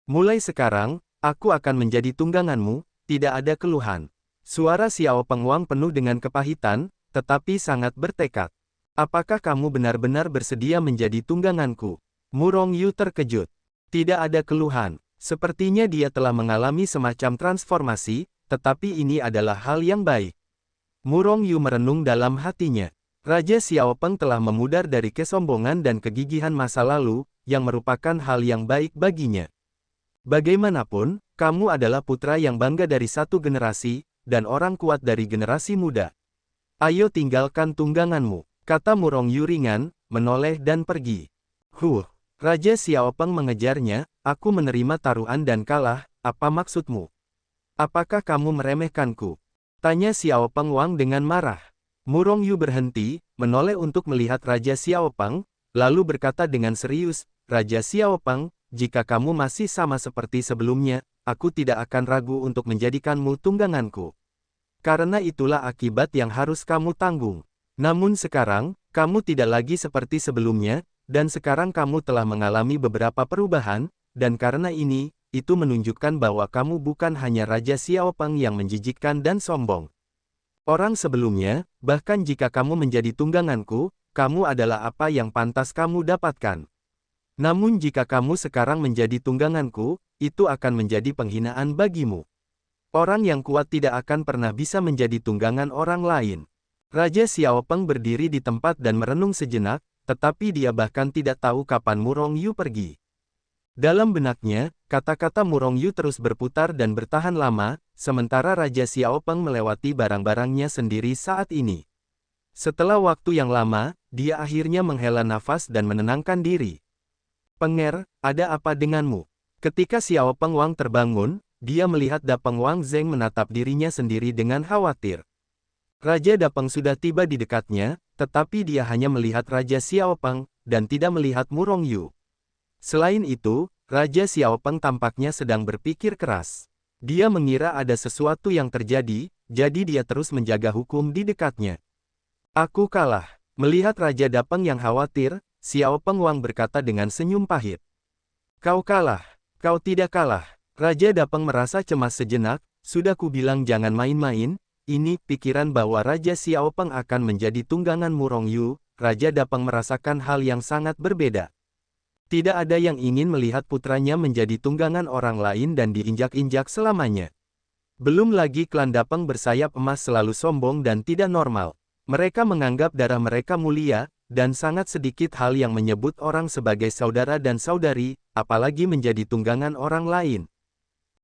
A: Mulai sekarang, aku akan menjadi tungganganmu, tidak ada keluhan. Suara Xiaopeng Wang penuh dengan kepahitan, tetapi sangat bertekad. Apakah kamu benar-benar bersedia menjadi tungganganku? Murong Yu terkejut. Tidak ada keluhan. Sepertinya dia telah mengalami semacam transformasi, tetapi ini adalah hal yang baik. Murong Yu merenung dalam hatinya. Raja Xiaopeng telah memudar dari kesombongan dan kegigihan masa lalu, yang merupakan hal yang baik baginya. Bagaimanapun, kamu adalah putra yang bangga dari satu generasi, dan orang kuat dari generasi muda. Ayo tinggalkan tungganganmu, kata Murong Yu ringan, menoleh dan pergi. Raja Xiaopeng mengejarnya, aku menerima taruhan dan kalah, apa maksudmu? Apakah kamu meremehkanku? Tanya Xiaopeng Wang dengan marah. Murong Yu berhenti, menoleh untuk melihat Raja Xiaopeng, lalu berkata dengan serius, Raja Xiaopeng, jika kamu masih sama seperti sebelumnya, aku tidak akan ragu untuk menjadikanmu tungganganku. Karena itulah akibat yang harus kamu tanggung. Namun sekarang, kamu tidak lagi seperti sebelumnya, dan sekarang kamu telah mengalami beberapa perubahan, dan karena ini, itu menunjukkan bahwa kamu bukan hanya Raja Xiaopeng yang menjijikkan dan sombong. Orang sebelumnya, bahkan jika kamu menjadi tungganganku, kamu adalah apa yang pantas kamu dapatkan. Namun jika kamu sekarang menjadi tungganganku, itu akan menjadi penghinaan bagimu. Orang yang kuat tidak akan pernah bisa menjadi tunggangan orang lain. Raja Xiaopeng berdiri di tempat dan merenung sejenak, tetapi dia bahkan tidak tahu kapan Murong Yu pergi. Dalam benaknya, kata-kata Murong Yu terus berputar dan bertahan lama, sementara Raja Xiaopeng melewati barang-barangnya sendiri saat ini. Setelah waktu yang lama, dia akhirnya menghela nafas dan menenangkan diri. Penger, ada apa denganmu? Ketika Xiaopeng Wang terbangun, dia melihat Dapeng Wang Zeng menatap dirinya sendiri dengan khawatir. Raja Dapeng sudah tiba di dekatnya, tetapi dia hanya melihat Raja Xiaopeng, dan tidak melihat Murong Yu. Selain itu, Raja Xiaopeng tampaknya sedang berpikir keras. Dia mengira ada sesuatu yang terjadi, jadi dia terus menjaga hukum di dekatnya. Aku kalah. Melihat Raja Dapeng yang khawatir, Xiaopeng Wang berkata dengan senyum pahit. Kau kalah. Kau tidak kalah. Raja Dapeng merasa cemas sejenak, sudah kubilang jangan main-main, ini pikiran bahwa Raja Xiaopeng akan menjadi tunggangan Murong Yu, Raja Dapeng merasakan hal yang sangat berbeda. Tidak ada yang ingin melihat putranya menjadi tunggangan orang lain dan diinjak-injak selamanya. Belum lagi klan Dapeng bersayap emas selalu sombong dan tidak normal. Mereka menganggap darah mereka mulia, dan sangat sedikit hal yang menyebut orang sebagai saudara dan saudari, apalagi menjadi tunggangan orang lain.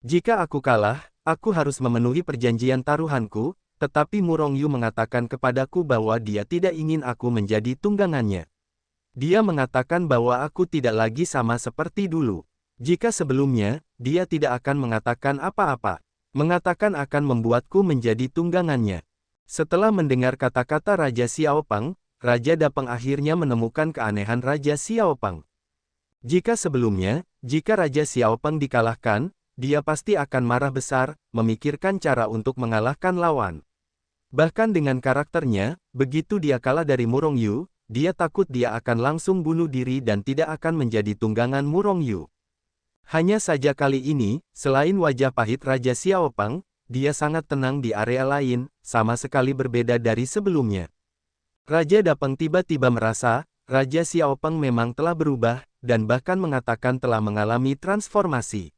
A: Jika aku kalah, aku harus memenuhi perjanjian taruhanku, tetapi Murong Yu mengatakan kepadaku bahwa dia tidak ingin aku menjadi tunggangannya. Dia mengatakan bahwa aku tidak lagi sama seperti dulu. Jika sebelumnya, dia tidak akan mengatakan apa-apa. Mengatakan akan membuatku menjadi tunggangannya. Setelah mendengar kata-kata Raja Xiaopeng, Raja Dapeng akhirnya menemukan keanehan Raja Xiaopeng. Jika sebelumnya, jika Raja Xiaopeng dikalahkan, dia pasti akan marah besar, memikirkan cara untuk mengalahkan lawan. Bahkan dengan karakternya, begitu dia kalah dari Murong Yu, dia takut dia akan langsung bunuh diri dan tidak akan menjadi tunggangan Murong Yu. Hanya saja kali ini, selain wajah pahit Raja Xiaopeng, dia sangat tenang di area lain, sama sekali berbeda dari sebelumnya. Raja Dapeng tiba-tiba merasa, Raja Xiaopeng memang telah berubah, dan bahkan mengatakan telah mengalami transformasi.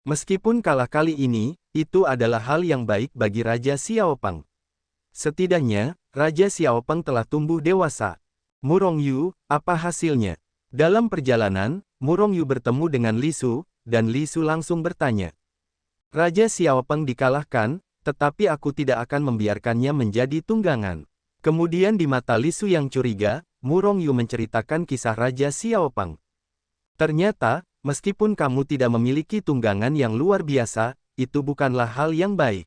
A: Meskipun kalah kali ini, itu adalah hal yang baik bagi Raja Xiaopeng. Setidaknya, Raja Xiaopeng telah tumbuh dewasa. Murong Yu, apa hasilnya? Dalam perjalanan, Murong Yu bertemu dengan Li Su, dan Li Su langsung bertanya. Raja Xiaopeng dikalahkan, tetapi aku tidak akan membiarkannya menjadi tunggangan. Kemudian di mata Li Su yang curiga, Murong Yu menceritakan kisah Raja Xiaopeng. Ternyata, meskipun kamu tidak memiliki tunggangan yang luar biasa, itu bukanlah hal yang baik.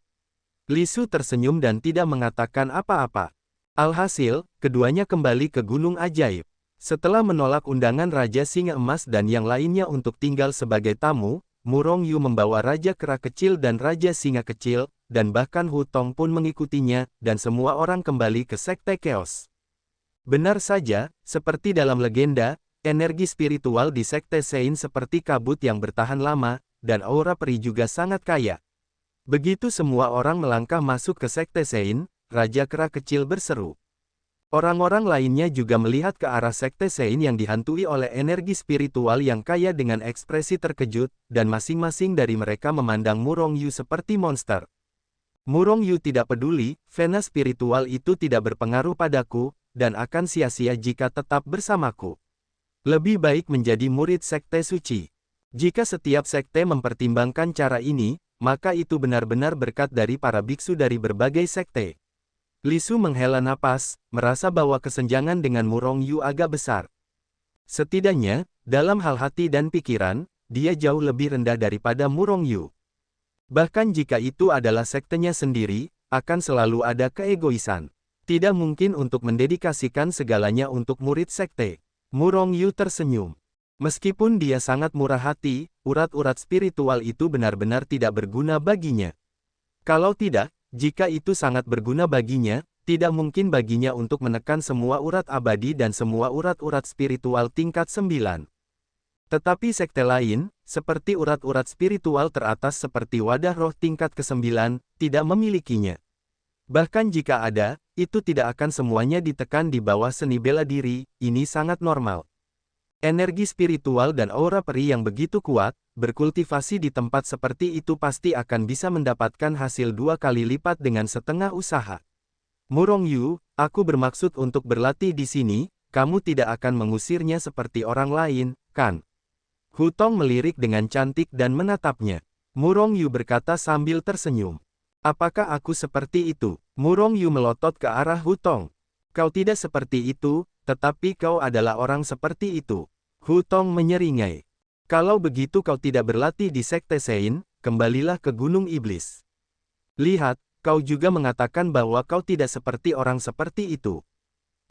A: Li Su tersenyum dan tidak mengatakan apa-apa. Alhasil, keduanya kembali ke Gunung Ajaib. Setelah menolak undangan Raja Singa Emas dan yang lainnya untuk tinggal sebagai tamu, Murong Yu membawa Raja Kera Kecil dan Raja Singa Kecil, dan bahkan Hu Tong pun mengikutinya, dan semua orang kembali ke Sekte Chaos. Benar saja, seperti dalam legenda, energi spiritual di Sekte Sein seperti kabut yang bertahan lama, dan aura peri juga sangat kaya. Begitu semua orang melangkah masuk ke Sekte Sein, Raja Kera Kecil berseru. Orang-orang lainnya juga melihat ke arah Sekte Sein yang dihantui oleh energi spiritual yang kaya dengan ekspresi terkejut, dan masing-masing dari mereka memandang Murong Yu seperti monster. Murong Yu tidak peduli, vena spiritual itu tidak berpengaruh padaku, dan akan sia-sia jika tetap bersamaku. Lebih baik menjadi murid sekte suci. Jika setiap sekte mempertimbangkan cara ini, maka itu benar-benar berkat dari para biksu dari berbagai sekte. Li Su menghela napas, merasa bahwa kesenjangan dengan Murong Yu agak besar. Setidaknya, dalam hal hati dan pikiran, dia jauh lebih rendah daripada Murong Yu. Bahkan jika itu adalah sektenya sendiri, akan selalu ada keegoisan. Tidak mungkin untuk mendedikasikan segalanya untuk murid sekte. Murong Yu tersenyum. Meskipun dia sangat murah hati, urat-urat spiritual itu benar-benar tidak berguna baginya. Kalau tidak, jika itu sangat berguna baginya, tidak mungkin baginya untuk menekan semua urat abadi dan semua urat-urat spiritual tingkat 9. Tetapi sekte lain, seperti urat-urat spiritual teratas seperti wadah roh tingkat ke-9, tidak memilikinya. Bahkan jika ada, itu tidak akan semuanya ditekan di bawah seni bela diri, ini sangat normal. Energi spiritual dan aura peri yang begitu kuat, berkultivasi di tempat seperti itu pasti akan bisa mendapatkan hasil 2 kali lipat dengan setengah usaha. Murong Yu, aku bermaksud untuk berlatih di sini, kamu tidak akan mengusirnya seperti orang lain, kan? Hu Tong melirik dengan cantik dan menatapnya. Murong Yu berkata sambil tersenyum. Apakah aku seperti itu? Murong Yu melotot ke arah Hu Tong. Kau tidak seperti itu, tetapi kau adalah orang seperti itu. Hu Tong menyeringai. Kalau begitu kau tidak berlatih di Sekte Sein, kembalilah ke Gunung Iblis. Lihat, kau juga mengatakan bahwa kau tidak seperti orang seperti itu.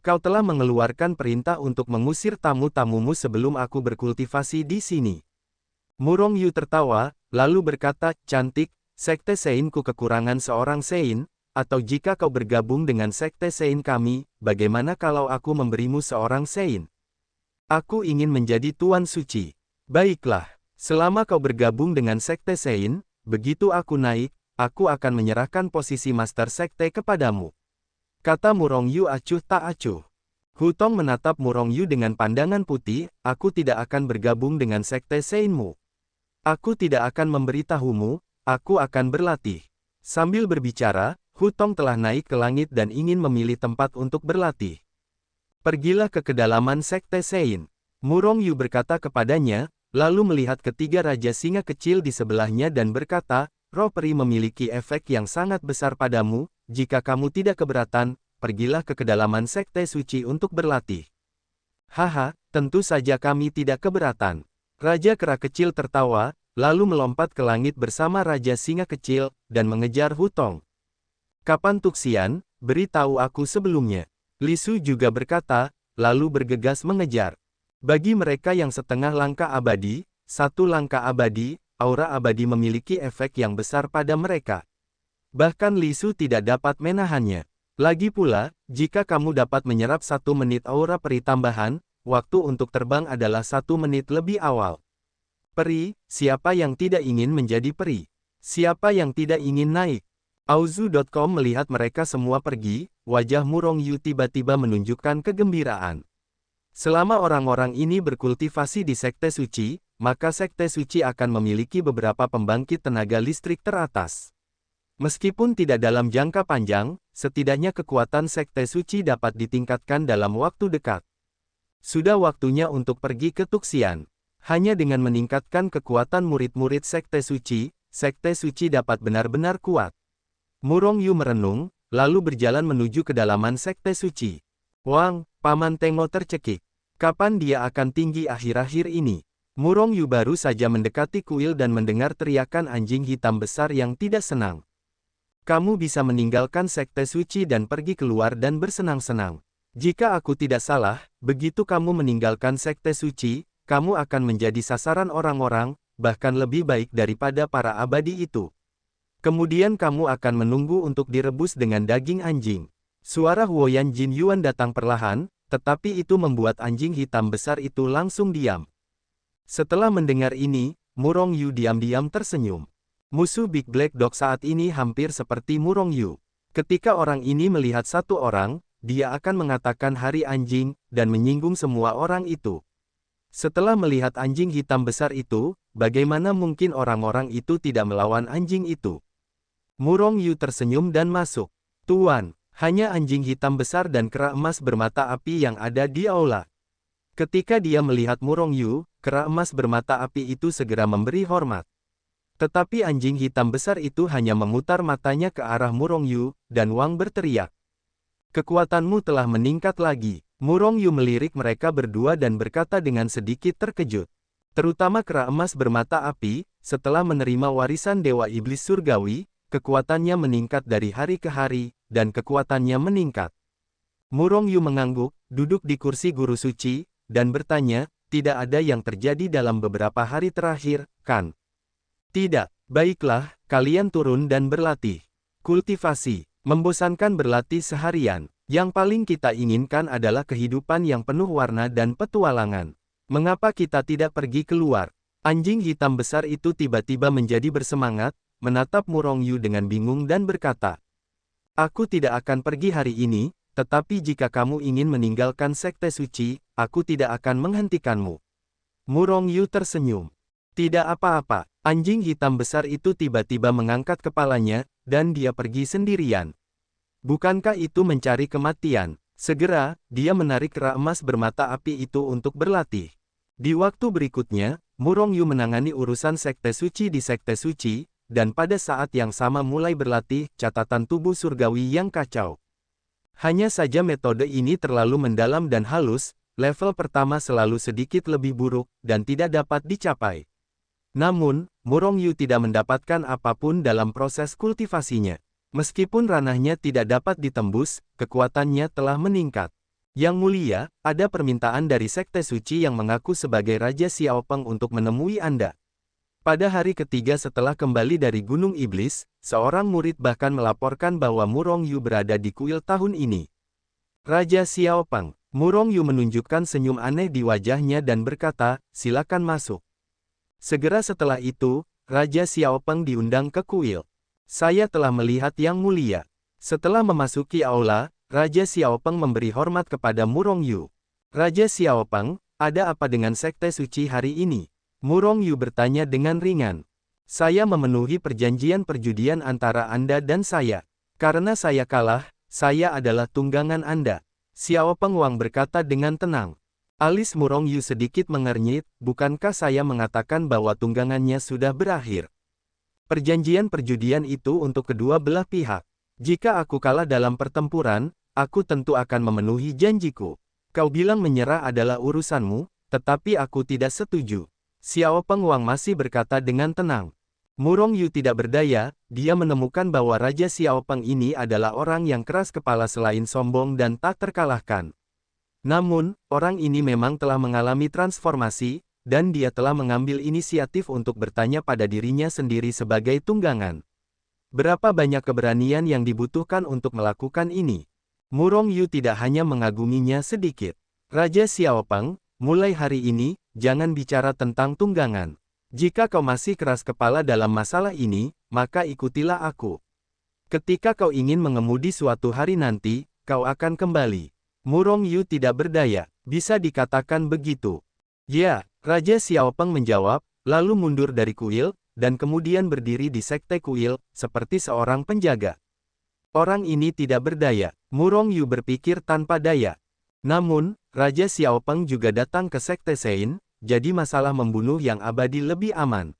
A: Kau telah mengeluarkan perintah untuk mengusir tamu-tamumu sebelum aku berkultivasi di sini. Murong Yu tertawa, lalu berkata, cantik, Sekte Sein-ku kekurangan seorang Sein, atau jika kau bergabung dengan Sekte Sein kami, bagaimana kalau aku memberimu seorang Sein? Aku ingin menjadi Tuan Suci. Baiklah, selama kau bergabung dengan Sekte Sein, begitu aku naik, aku akan menyerahkan posisi Master Sekte kepadamu. Kata Murong Yu acuh tak acuh. Hu Tong menatap Murong Yu dengan pandangan putih, aku tidak akan bergabung dengan Sekte Sein-mu. Aku tidak akan memberitahumu, aku akan berlatih. Sambil berbicara, Hu Tong telah naik ke langit dan ingin memilih tempat untuk berlatih. Pergilah ke kedalaman Sekte Sein. Murong Yu berkata kepadanya, lalu melihat ketiga Raja Singa kecil di sebelahnya dan berkata, roh peri memiliki efek yang sangat besar padamu, jika kamu tidak keberatan, pergilah ke kedalaman Sekte Suci untuk berlatih. Haha, tentu saja kami tidak keberatan. Raja Kera kecil tertawa, lalu melompat ke langit bersama Raja Singa kecil, dan mengejar Hu Tong. Kapan Tuxian, beritahu aku sebelumnya. Li Su juga berkata, lalu bergegas mengejar. Bagi mereka yang setengah langkah abadi, 1 langkah abadi, aura abadi memiliki efek yang besar pada mereka. Bahkan Li Su tidak dapat menahannya. Lagi pula, jika kamu dapat menyerap 1 menit aura peri tambahan, waktu untuk terbang adalah 1 menit lebih awal. Peri, siapa yang tidak ingin menjadi peri? Siapa yang tidak ingin naik? Auzu.com melihat mereka semua pergi, wajah Murong Yu tiba-tiba menunjukkan kegembiraan. Selama orang-orang ini berkultivasi di Sekte Suci, maka Sekte Suci akan memiliki beberapa pembangkit tenaga listrik teratas. Meskipun tidak dalam jangka panjang, setidaknya kekuatan Sekte Suci dapat ditingkatkan dalam waktu dekat. Sudah waktunya untuk pergi ke Tuxian. Hanya dengan meningkatkan kekuatan murid-murid Sekte Suci dapat benar-benar kuat. Murong Yu merenung, lalu berjalan menuju kedalaman Sekte Suci. Wang, Paman Tengo tercekik. Kapan dia akan tinggi akhir-akhir ini? Murong Yu baru saja mendekati kuil dan mendengar teriakan anjing hitam besar yang tidak senang. Kamu bisa meninggalkan Sekte Suci dan pergi keluar dan bersenang-senang. Jika aku tidak salah, begitu kamu meninggalkan Sekte Suci, kamu akan menjadi sasaran orang-orang, bahkan lebih baik daripada para abadi itu. Kemudian kamu akan menunggu untuk direbus dengan daging anjing. Suara Huoyan Jin Yuan datang perlahan, tetapi itu membuat anjing hitam besar itu langsung diam. Setelah mendengar ini, Murong Yu diam-diam tersenyum. Musuh Big Black Dog saat ini hampir seperti Murong Yu. Ketika orang ini melihat satu orang, dia akan mengatakan hari anjing, dan menyinggung semua orang itu. Setelah melihat anjing hitam besar itu, bagaimana mungkin orang-orang itu tidak melawan anjing itu? Murong Yu tersenyum dan masuk. Tuan, hanya anjing hitam besar dan kera emas bermata api yang ada di aula. Ketika dia melihat Murong Yu, kera emas bermata api itu segera memberi hormat. Tetapi anjing hitam besar itu hanya memutar matanya ke arah Murong Yu, dan Wang berteriak. Kekuatanmu telah meningkat lagi. Murong Yu melirik mereka berdua dan berkata dengan sedikit terkejut. Terutama kera emas bermata api, setelah menerima warisan Dewa Iblis Surgawi, kekuatannya meningkat dari hari ke hari, dan kekuatannya meningkat. Murong Yu mengangguk, duduk di kursi guru suci, dan bertanya, tidak ada yang terjadi dalam beberapa hari terakhir, kan? Tidak, baiklah, kalian turun dan berlatih. Kultivasi, membosankan berlatih seharian. Yang paling kita inginkan adalah kehidupan yang penuh warna dan petualangan. Mengapa kita tidak pergi keluar? Anjing hitam besar itu tiba-tiba menjadi bersemangat, menatap Murong Yu dengan bingung dan berkata, "Aku tidak akan pergi hari ini, tetapi jika kamu ingin meninggalkan sekte suci, aku tidak akan menghentikanmu." Murong Yu tersenyum. Tidak apa-apa, anjing hitam besar itu tiba-tiba mengangkat kepalanya, dan dia pergi sendirian. Bukankah itu mencari kematian? Segera, dia menarik kera emas bermata api itu untuk berlatih. Di waktu berikutnya, Murong Yu menangani urusan sekte suci di sekte suci, dan pada saat yang sama mulai berlatih catatan tubuh surgawi yang kacau. Hanya saja metode ini terlalu mendalam dan halus, level pertama selalu sedikit lebih buruk, dan tidak dapat dicapai. Namun, Murong Yu tidak mendapatkan apapun dalam proses kultivasinya. Meskipun ranahnya tidak dapat ditembus, kekuatannya telah meningkat. Yang mulia, ada permintaan dari sekte suci yang mengaku sebagai Raja Xiaopeng untuk menemui Anda. Pada hari ketiga setelah kembali dari Gunung Iblis, seorang murid bahkan melaporkan bahwa Murong Yu berada di kuil tahun ini. Raja Xiaopeng, Murong Yu menunjukkan senyum aneh di wajahnya dan berkata, "Silakan masuk." Segera setelah itu, Raja Xiaopeng diundang ke kuil. "Saya telah melihat Yang Mulia." Setelah memasuki aula, Raja Xiaopeng memberi hormat kepada Murong Yu. "Raja Xiaopeng, ada apa dengan sekte suci hari ini?" Murong Yu bertanya dengan ringan. "Saya memenuhi perjanjian perjudian antara Anda dan saya. Karena saya kalah, saya adalah tunggangan Anda." Xiaopeng Wang berkata dengan tenang. Alis Murong Yu sedikit mengernyit, "Bukankah saya mengatakan bahwa tunggangannya sudah berakhir? Perjanjian perjudian itu untuk kedua belah pihak. Jika aku kalah dalam pertempuran, aku tentu akan memenuhi janjiku. Kau bilang menyerah adalah urusanmu, tetapi aku tidak setuju." Xiaopeng Wang masih berkata dengan tenang. Murong Yu tidak berdaya, dia menemukan bahwa Raja Xiaopeng ini adalah orang yang keras kepala selain sombong dan tak terkalahkan. Namun, orang ini memang telah mengalami transformasi, dan dia telah mengambil inisiatif untuk bertanya pada dirinya sendiri sebagai tunggangan. Berapa banyak keberanian yang dibutuhkan untuk melakukan ini? Murong Yu tidak hanya mengaguminya sedikit. "Raja Xiaopeng, mulai hari ini, jangan bicara tentang tunggangan. Jika kau masih keras kepala dalam masalah ini, maka ikutilah aku. Ketika kau ingin mengemudi suatu hari nanti, kau akan kembali." Murong Yu tidak berdaya, bisa dikatakan begitu. "Ya," Raja Xiaopeng menjawab, lalu mundur dari kuil, dan kemudian berdiri di sekte kuil, seperti seorang penjaga. Orang ini tidak berdaya, Murong Yu berpikir tanpa daya. Namun, Raja Xiaopeng juga datang ke sekte Sein, jadi masalah membunuh yang abadi lebih aman.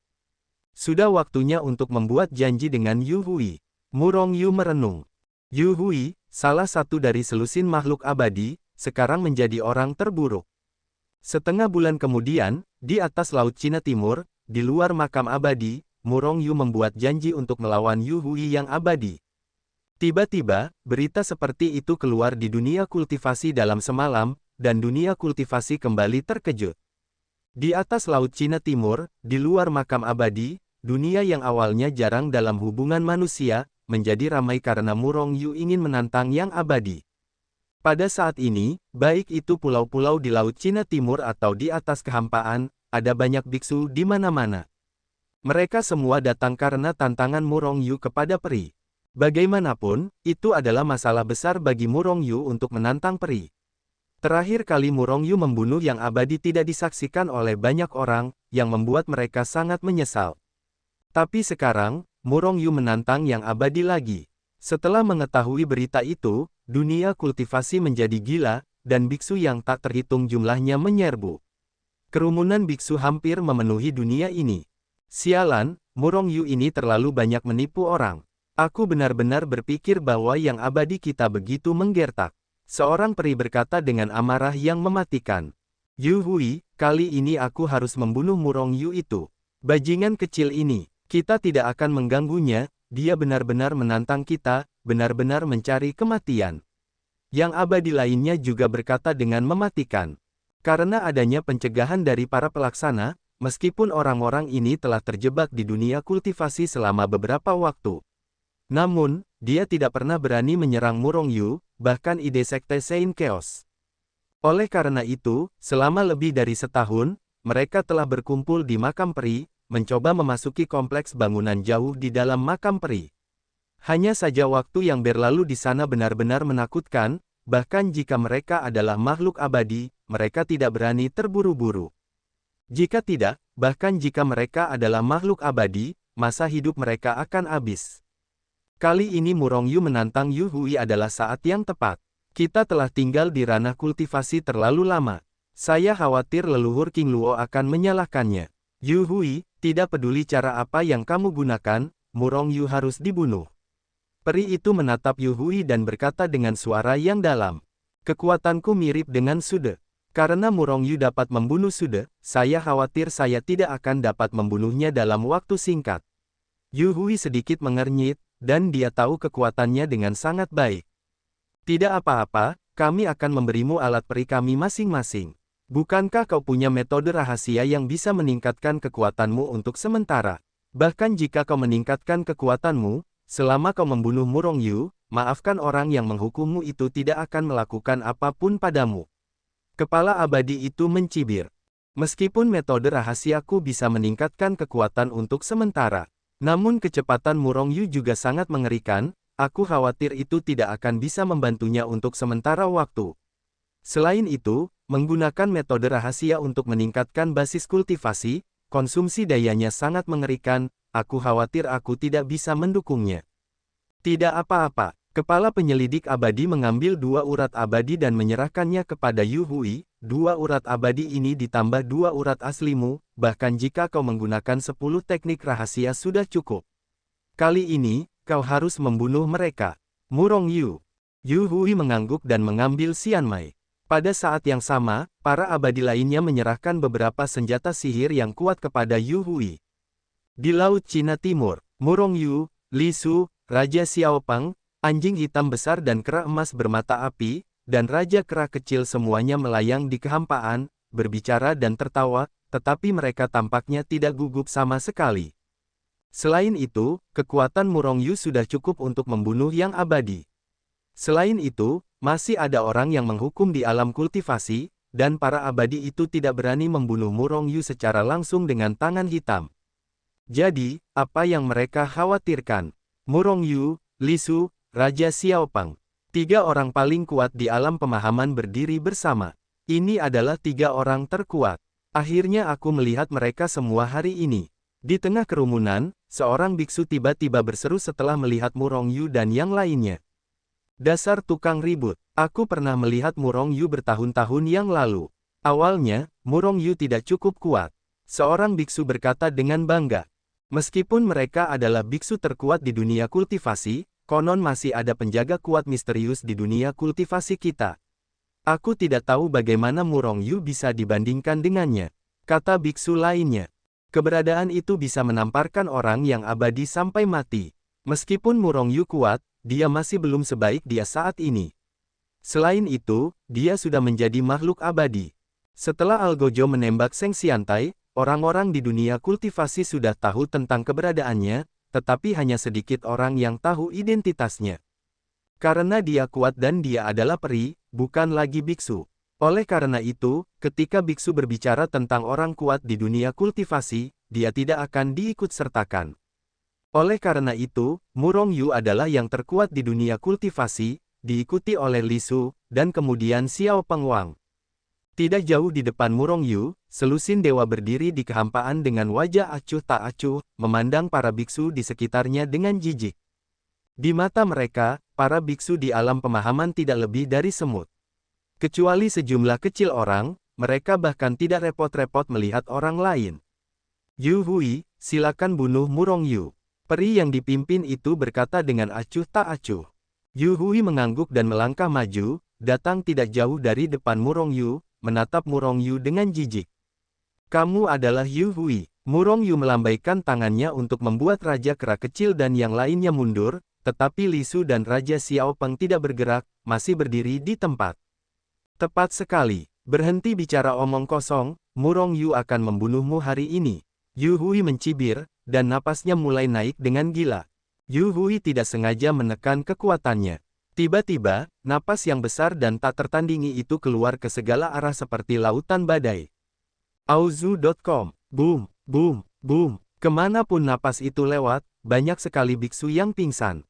A: Sudah waktunya untuk membuat janji dengan Yu Hui. Murong Yu merenung. Yu Hui, salah satu dari selusin makhluk abadi, sekarang menjadi orang terburuk. Setengah bulan kemudian, di atas Laut Cina Timur, di luar makam abadi, Murong Yu membuat janji untuk melawan Yu Hui yang abadi. Tiba-tiba, berita seperti itu keluar di dunia kultivasi dalam semalam, dan dunia kultivasi kembali terkejut. Di atas Laut Cina Timur, di luar makam abadi, dunia yang awalnya jarang dalam hubungan manusia, menjadi ramai karena Murong Yu ingin menantang yang abadi. Pada saat ini, baik itu pulau-pulau di Laut Cina Timur atau di atas kehampaan, ada banyak biksu di mana-mana. Mereka semua datang karena tantangan Murong Yu kepada peri. Bagaimanapun, itu adalah masalah besar bagi Murong Yu untuk menantang peri. Terakhir kali Murong Yu membunuh yang abadi tidak disaksikan oleh banyak orang, yang membuat mereka sangat menyesal. Tapi sekarang, Murong Yu menantang yang abadi lagi. Setelah mengetahui berita itu, dunia kultivasi menjadi gila, dan biksu yang tak terhitung jumlahnya menyerbu. Kerumunan biksu hampir memenuhi dunia ini. Sialan, Murong Yu ini terlalu banyak menipu orang. Aku benar-benar berpikir bahwa yang abadi kita begitu menggertak. Seorang peri berkata dengan amarah yang mematikan. Yu Hui, kali ini aku harus membunuh Murong Yu itu. Bajingan kecil ini, kita tidak akan mengganggunya, dia benar-benar menantang kita, benar-benar mencari kematian. Yang abadi lainnya juga berkata dengan mematikan. Karena adanya pencegahan dari para pelaksana, meskipun orang-orang ini telah terjebak di dunia kultivasi selama beberapa waktu. Namun, dia tidak pernah berani menyerang Murong Yu, bahkan ide sekte Saint Chaos. Oleh karena itu, selama lebih dari setahun, mereka telah berkumpul di makam peri, mencoba memasuki kompleks bangunan jauh di dalam makam peri. Hanya saja waktu yang berlalu di sana benar-benar menakutkan, bahkan jika mereka adalah makhluk abadi, mereka tidak berani terburu-buru. Jika tidak, bahkan jika mereka adalah makhluk abadi, masa hidup mereka akan habis. Kali ini Murong Yu menantang Yu Hui adalah saat yang tepat. Kita telah tinggal di ranah kultivasi terlalu lama. Saya khawatir leluhur King Luo akan menyalahkannya. Yu Hui, tidak peduli cara apa yang kamu gunakan, Murong Yu harus dibunuh. Peri itu menatap Yu Hui dan berkata dengan suara yang dalam. Kekuatanku mirip dengan Sude. Karena Murong Yu dapat membunuh Sude, saya khawatir saya tidak akan dapat membunuhnya dalam waktu singkat. Yu Hui sedikit mengernyit, dan dia tahu kekuatannya dengan sangat baik. Tidak apa-apa, kami akan memberimu alat peri kami masing-masing. Bukankah kau punya metode rahasia yang bisa meningkatkan kekuatanmu untuk sementara? Bahkan jika kau meningkatkan kekuatanmu, selama kau membunuh Murong Yu, maafkan orang yang menghukummu itu tidak akan melakukan apapun padamu. Kepala abadi itu mencibir. Meskipun metode rahasiaku bisa meningkatkan kekuatan untuk sementara, namun kecepatan Murong Yu juga sangat mengerikan, aku khawatir itu tidak akan bisa membantunya untuk sementara waktu. Selain itu, menggunakan metode rahasia untuk meningkatkan basis kultivasi, konsumsi dayanya sangat mengerikan, aku khawatir aku tidak bisa mendukungnya. Tidak apa-apa, kepala penyelidik abadi mengambil 2 urat abadi dan menyerahkannya kepada Yu Hui. 2 urat abadi ini ditambah 2 urat aslimu, bahkan jika kau menggunakan 10 teknik rahasia sudah cukup. Kali ini, kau harus membunuh mereka. Murong Yu. Yu Hui mengangguk dan mengambil Xianmei. Pada saat yang sama, para abadi lainnya menyerahkan beberapa senjata sihir yang kuat kepada Yu Hui. Di Laut Cina Timur, Murong Yu, Li Su, Raja Xiaopeng, anjing hitam besar dan kera emas bermata api, dan Raja Kera kecil semuanya melayang di kehampaan, berbicara dan tertawa, tetapi mereka tampaknya tidak gugup sama sekali. Selain itu, kekuatan Murong Yu sudah cukup untuk membunuh yang abadi. Selain itu, masih ada orang yang menghukum di alam kultivasi, dan para abadi itu tidak berani membunuh Murong Yu secara langsung dengan tangan hitam. Jadi, apa yang mereka khawatirkan? Murong Yu, Li Su, Raja Xiaopeng. 3 orang paling kuat di alam pemahaman berdiri bersama. Ini adalah 3 orang terkuat. Akhirnya aku melihat mereka semua hari ini. Di tengah kerumunan, seorang biksu tiba-tiba berseru setelah melihat Murong Yu dan yang lainnya. Dasar tukang ribut, aku pernah melihat Murong Yu bertahun-tahun yang lalu. Awalnya, Murong Yu tidak cukup kuat. Seorang biksu berkata dengan bangga. Meskipun mereka adalah biksu terkuat di dunia kultivasi, konon masih ada penjaga kuat misterius di dunia kultivasi kita. Aku tidak tahu bagaimana Murong Yu bisa dibandingkan dengannya, kata biksu lainnya. Keberadaan itu bisa menamparkan orang yang abadi sampai mati. Meskipun Murong Yu kuat, dia masih belum sebaik dia saat ini. Selain itu, dia sudah menjadi makhluk abadi. Setelah Algojo menembak Seng Xiantai, orang-orang di dunia kultivasi sudah tahu tentang keberadaannya, tetapi hanya sedikit orang yang tahu identitasnya. Karena dia kuat dan dia adalah peri, bukan lagi biksu. Oleh karena itu, ketika biksu berbicara tentang orang kuat di dunia kultivasi, dia tidak akan diikut-sertakan. Oleh karena itu, Murong Yu adalah yang terkuat di dunia kultivasi, diikuti oleh Li Su, dan kemudian Xiao Peng Wang. Tidak jauh di depan Murong Yu, selusin dewa berdiri di kehampaan dengan wajah acuh tak acuh, memandang para biksu di sekitarnya dengan jijik. Di mata mereka, para biksu di alam pemahaman tidak lebih dari semut. Kecuali sejumlah kecil orang, mereka bahkan tidak repot-repot melihat orang lain. Yu Hui, silakan bunuh Murong Yu. Peri yang dipimpin itu berkata dengan acuh tak acuh. Yu Hui mengangguk dan melangkah maju, datang tidak jauh dari depan Murong Yu, menatap Murong Yu dengan jijik. Kamu adalah Yu Hui. Murong Yu melambaikan tangannya untuk membuat Raja Kera kecil dan yang lainnya mundur, tetapi Li Su dan Raja Xiao Peng tidak bergerak, masih berdiri di tempat. Tepat sekali. Berhenti bicara omong kosong, Murong Yu akan membunuhmu hari ini. Yu Hui mencibir, dan napasnya mulai naik dengan gila. Yu Hui tidak sengaja menekan kekuatannya. Tiba-tiba, napas yang besar dan tak tertandingi itu keluar ke segala arah seperti lautan badai. Auzu.com. Boom, boom, boom. Kemanapun napas itu lewat, banyak sekali biksu yang pingsan.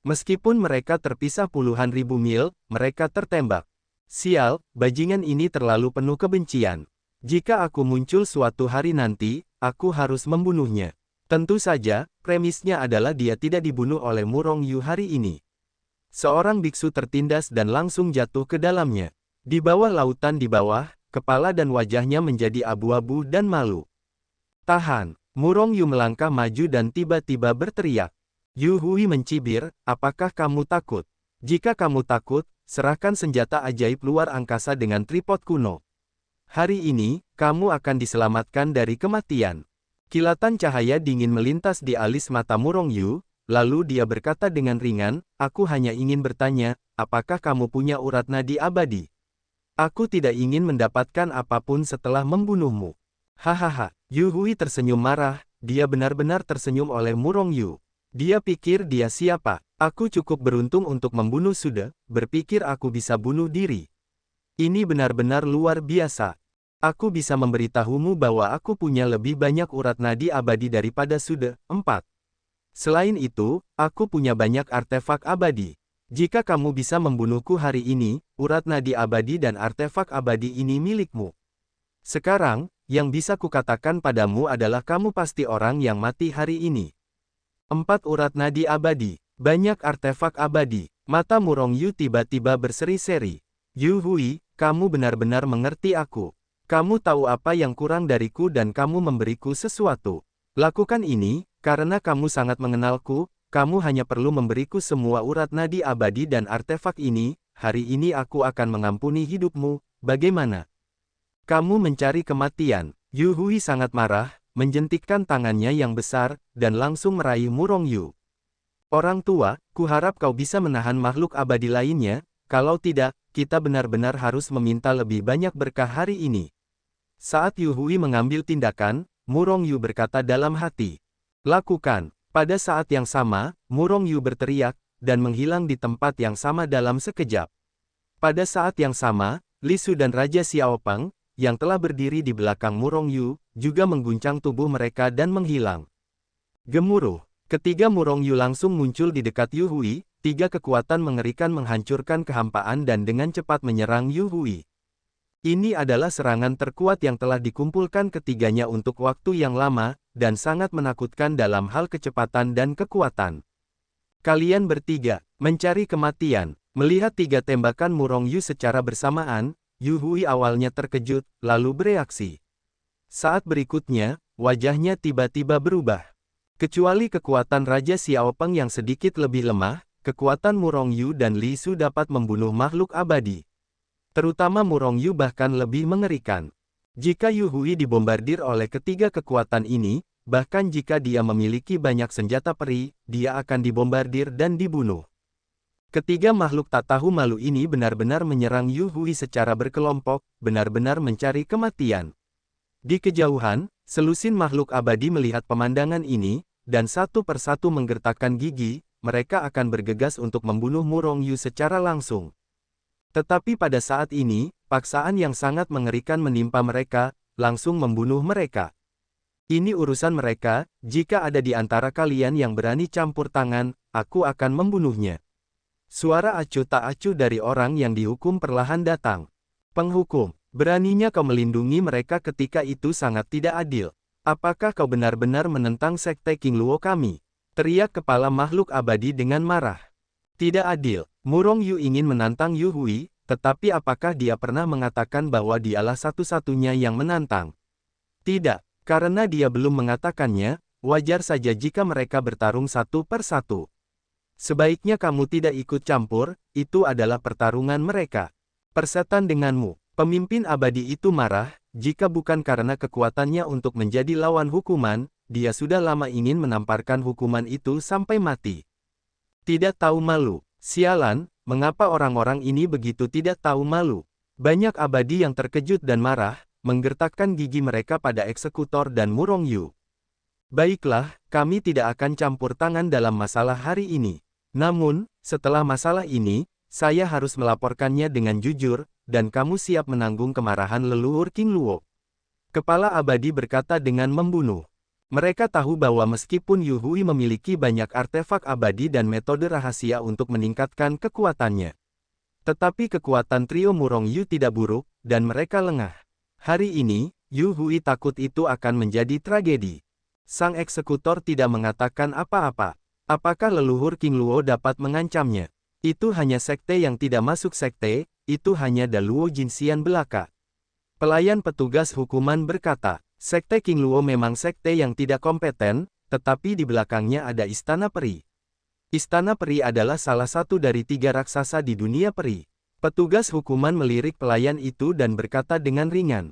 A: Meskipun mereka terpisah puluhan ribu mil, mereka tertembak. Sial, bajingan ini terlalu penuh kebencian. Jika aku muncul suatu hari nanti, aku harus membunuhnya. Tentu saja, premisnya adalah dia tidak dibunuh oleh Murong Yu hari ini. Seorang biksu tertindas dan langsung jatuh ke dalamnya. Di bawah lautan di bawah, kepala dan wajahnya menjadi abu-abu dan malu. Tahan, Murong Yu melangkah maju dan tiba-tiba berteriak. Yu Hui mencibir, apakah kamu takut? Jika kamu takut, serahkan senjata ajaib luar angkasa dengan tripod kuno. Hari ini, kamu akan diselamatkan dari kematian. Kilatan cahaya dingin melintas di alis mata Murong Yu, lalu dia berkata dengan ringan, aku hanya ingin bertanya, apakah kamu punya urat nadi abadi? Aku tidak ingin mendapatkan apapun setelah membunuhmu. Hahaha, Yu Hui tersenyum marah, dia benar-benar tersenyum oleh Murong Yu. Dia pikir dia siapa? Aku cukup beruntung untuk membunuh Sude, berpikir aku bisa bunuh diri. Ini benar-benar luar biasa. Aku bisa memberitahumu bahwa aku punya lebih banyak urat nadi abadi daripada Sude. 4. Selain itu, aku punya banyak artefak abadi. Jika kamu bisa membunuhku hari ini, urat nadi abadi dan artefak abadi ini milikmu. Sekarang, yang bisa kukatakan padamu adalah kamu pasti orang yang mati hari ini. 4 urat nadi abadi, banyak artefak abadi. Mata Murong Yu tiba-tiba berseri-seri. Yu Hui, kamu benar-benar mengerti aku. Kamu tahu apa yang kurang dariku dan kamu memberiku sesuatu. Lakukan ini, karena kamu sangat mengenalku, kamu hanya perlu memberiku semua urat nadi abadi dan artefak ini, hari ini aku akan mengampuni hidupmu, bagaimana? Kamu mencari kematian. Yu Hui sangat marah, menjentikkan tangannya yang besar, dan langsung meraih Murong Yu. Orang tua, kuharap kau bisa menahan makhluk abadi lainnya, kalau tidak, kita benar-benar harus meminta lebih banyak berkah hari ini. Saat Yu Hui mengambil tindakan, Murong Yu berkata dalam hati. Lakukan. Pada saat yang sama, Murong Yu berteriak, dan menghilang di tempat yang sama dalam sekejap. Pada saat yang sama, Li Su dan Raja Xiao Peng, yang telah berdiri di belakang Murong Yu, juga mengguncang tubuh mereka dan menghilang. Gemuruh. Ketiga Murong Yu langsung muncul di dekat Yu Hui, 3 kekuatan mengerikan menghancurkan kehampaan dan dengan cepat menyerang Yu Hui. Ini adalah serangan terkuat yang telah dikumpulkan ketiganya untuk waktu yang lama, dan sangat menakutkan dalam hal kecepatan dan kekuatan. Kalian bertiga, mencari kematian. Melihat 3 tembakan Murong Yu secara bersamaan, Yu Hui awalnya terkejut, lalu bereaksi. Saat berikutnya, wajahnya tiba-tiba berubah. Kecuali kekuatan Raja Xiao Peng yang sedikit lebih lemah, kekuatan Murong Yu dan Li Su dapat membunuh makhluk abadi. Terutama Murong Yu bahkan lebih mengerikan. Jika Yu Hui dibombardir oleh ketiga kekuatan ini, bahkan jika dia memiliki banyak senjata peri, dia akan dibombardir dan dibunuh. Ketiga makhluk tak tahu malu ini benar-benar menyerang Yu Hui secara berkelompok, benar-benar mencari kematian. Di kejauhan, selusin makhluk abadi melihat pemandangan ini, dan satu persatu menggertakkan gigi, mereka akan bergegas untuk membunuh Murong Yu secara langsung. Tetapi pada saat ini, paksaan yang sangat mengerikan menimpa mereka, langsung membunuh mereka. Ini urusan mereka, jika ada di antara kalian yang berani campur tangan, aku akan membunuhnya. Suara acuh tak acuh dari orang yang dihukum perlahan datang. Penghukum, Beraninya kau melindungi mereka ketika itu sangat tidak adil. Apakah kau benar-benar menentang sekte King Luo kami? Teriak kepala makhluk abadi dengan marah. Tidak adil. Murong Yu ingin menantang Yu Hui, tetapi apakah dia pernah mengatakan bahwa dialah satu-satunya yang menantang? Tidak, karena dia belum mengatakannya, wajar saja jika mereka bertarung satu per satu. Sebaiknya kamu tidak ikut campur, itu adalah pertarungan mereka. Persetan denganmu. Pemimpin abadi itu marah, jika bukan karena kekuatannya untuk menjadi lawan hukuman, dia sudah lama ingin menamparkan hukuman itu sampai mati. Tidak tahu malu. Sialan, mengapa orang-orang ini begitu tidak tahu malu? Banyak abadi yang terkejut dan marah, menggertakkan gigi mereka pada eksekutor dan Murong Yu. Baiklah, kami tidak akan campur tangan dalam masalah hari ini. Namun, setelah masalah ini, saya harus melaporkannya dengan jujur, dan kamu siap menanggung kemarahan leluhur King Luo. Kepala abadi berkata dengan membunuh. Mereka tahu bahwa meskipun Yu Hui memiliki banyak artefak abadi dan metode rahasia untuk meningkatkan kekuatannya. Tetapi kekuatan trio Murong Yu tidak buruk, dan mereka lengah. Hari ini, Yu Hui takut itu akan menjadi tragedi. Sang eksekutor tidak mengatakan apa-apa. Apakah leluhur King Luo dapat mengancamnya? Itu hanya sekte yang tidak masuk sekte, itu hanya Daluo Jinxian belaka. Pelayan petugas hukuman berkata, sekte King Luo memang sekte yang tidak kompeten, tetapi di belakangnya ada Istana Peri. Istana Peri adalah salah satu dari 3 raksasa di dunia peri. Petugas hukuman melirik pelayan itu dan berkata dengan ringan,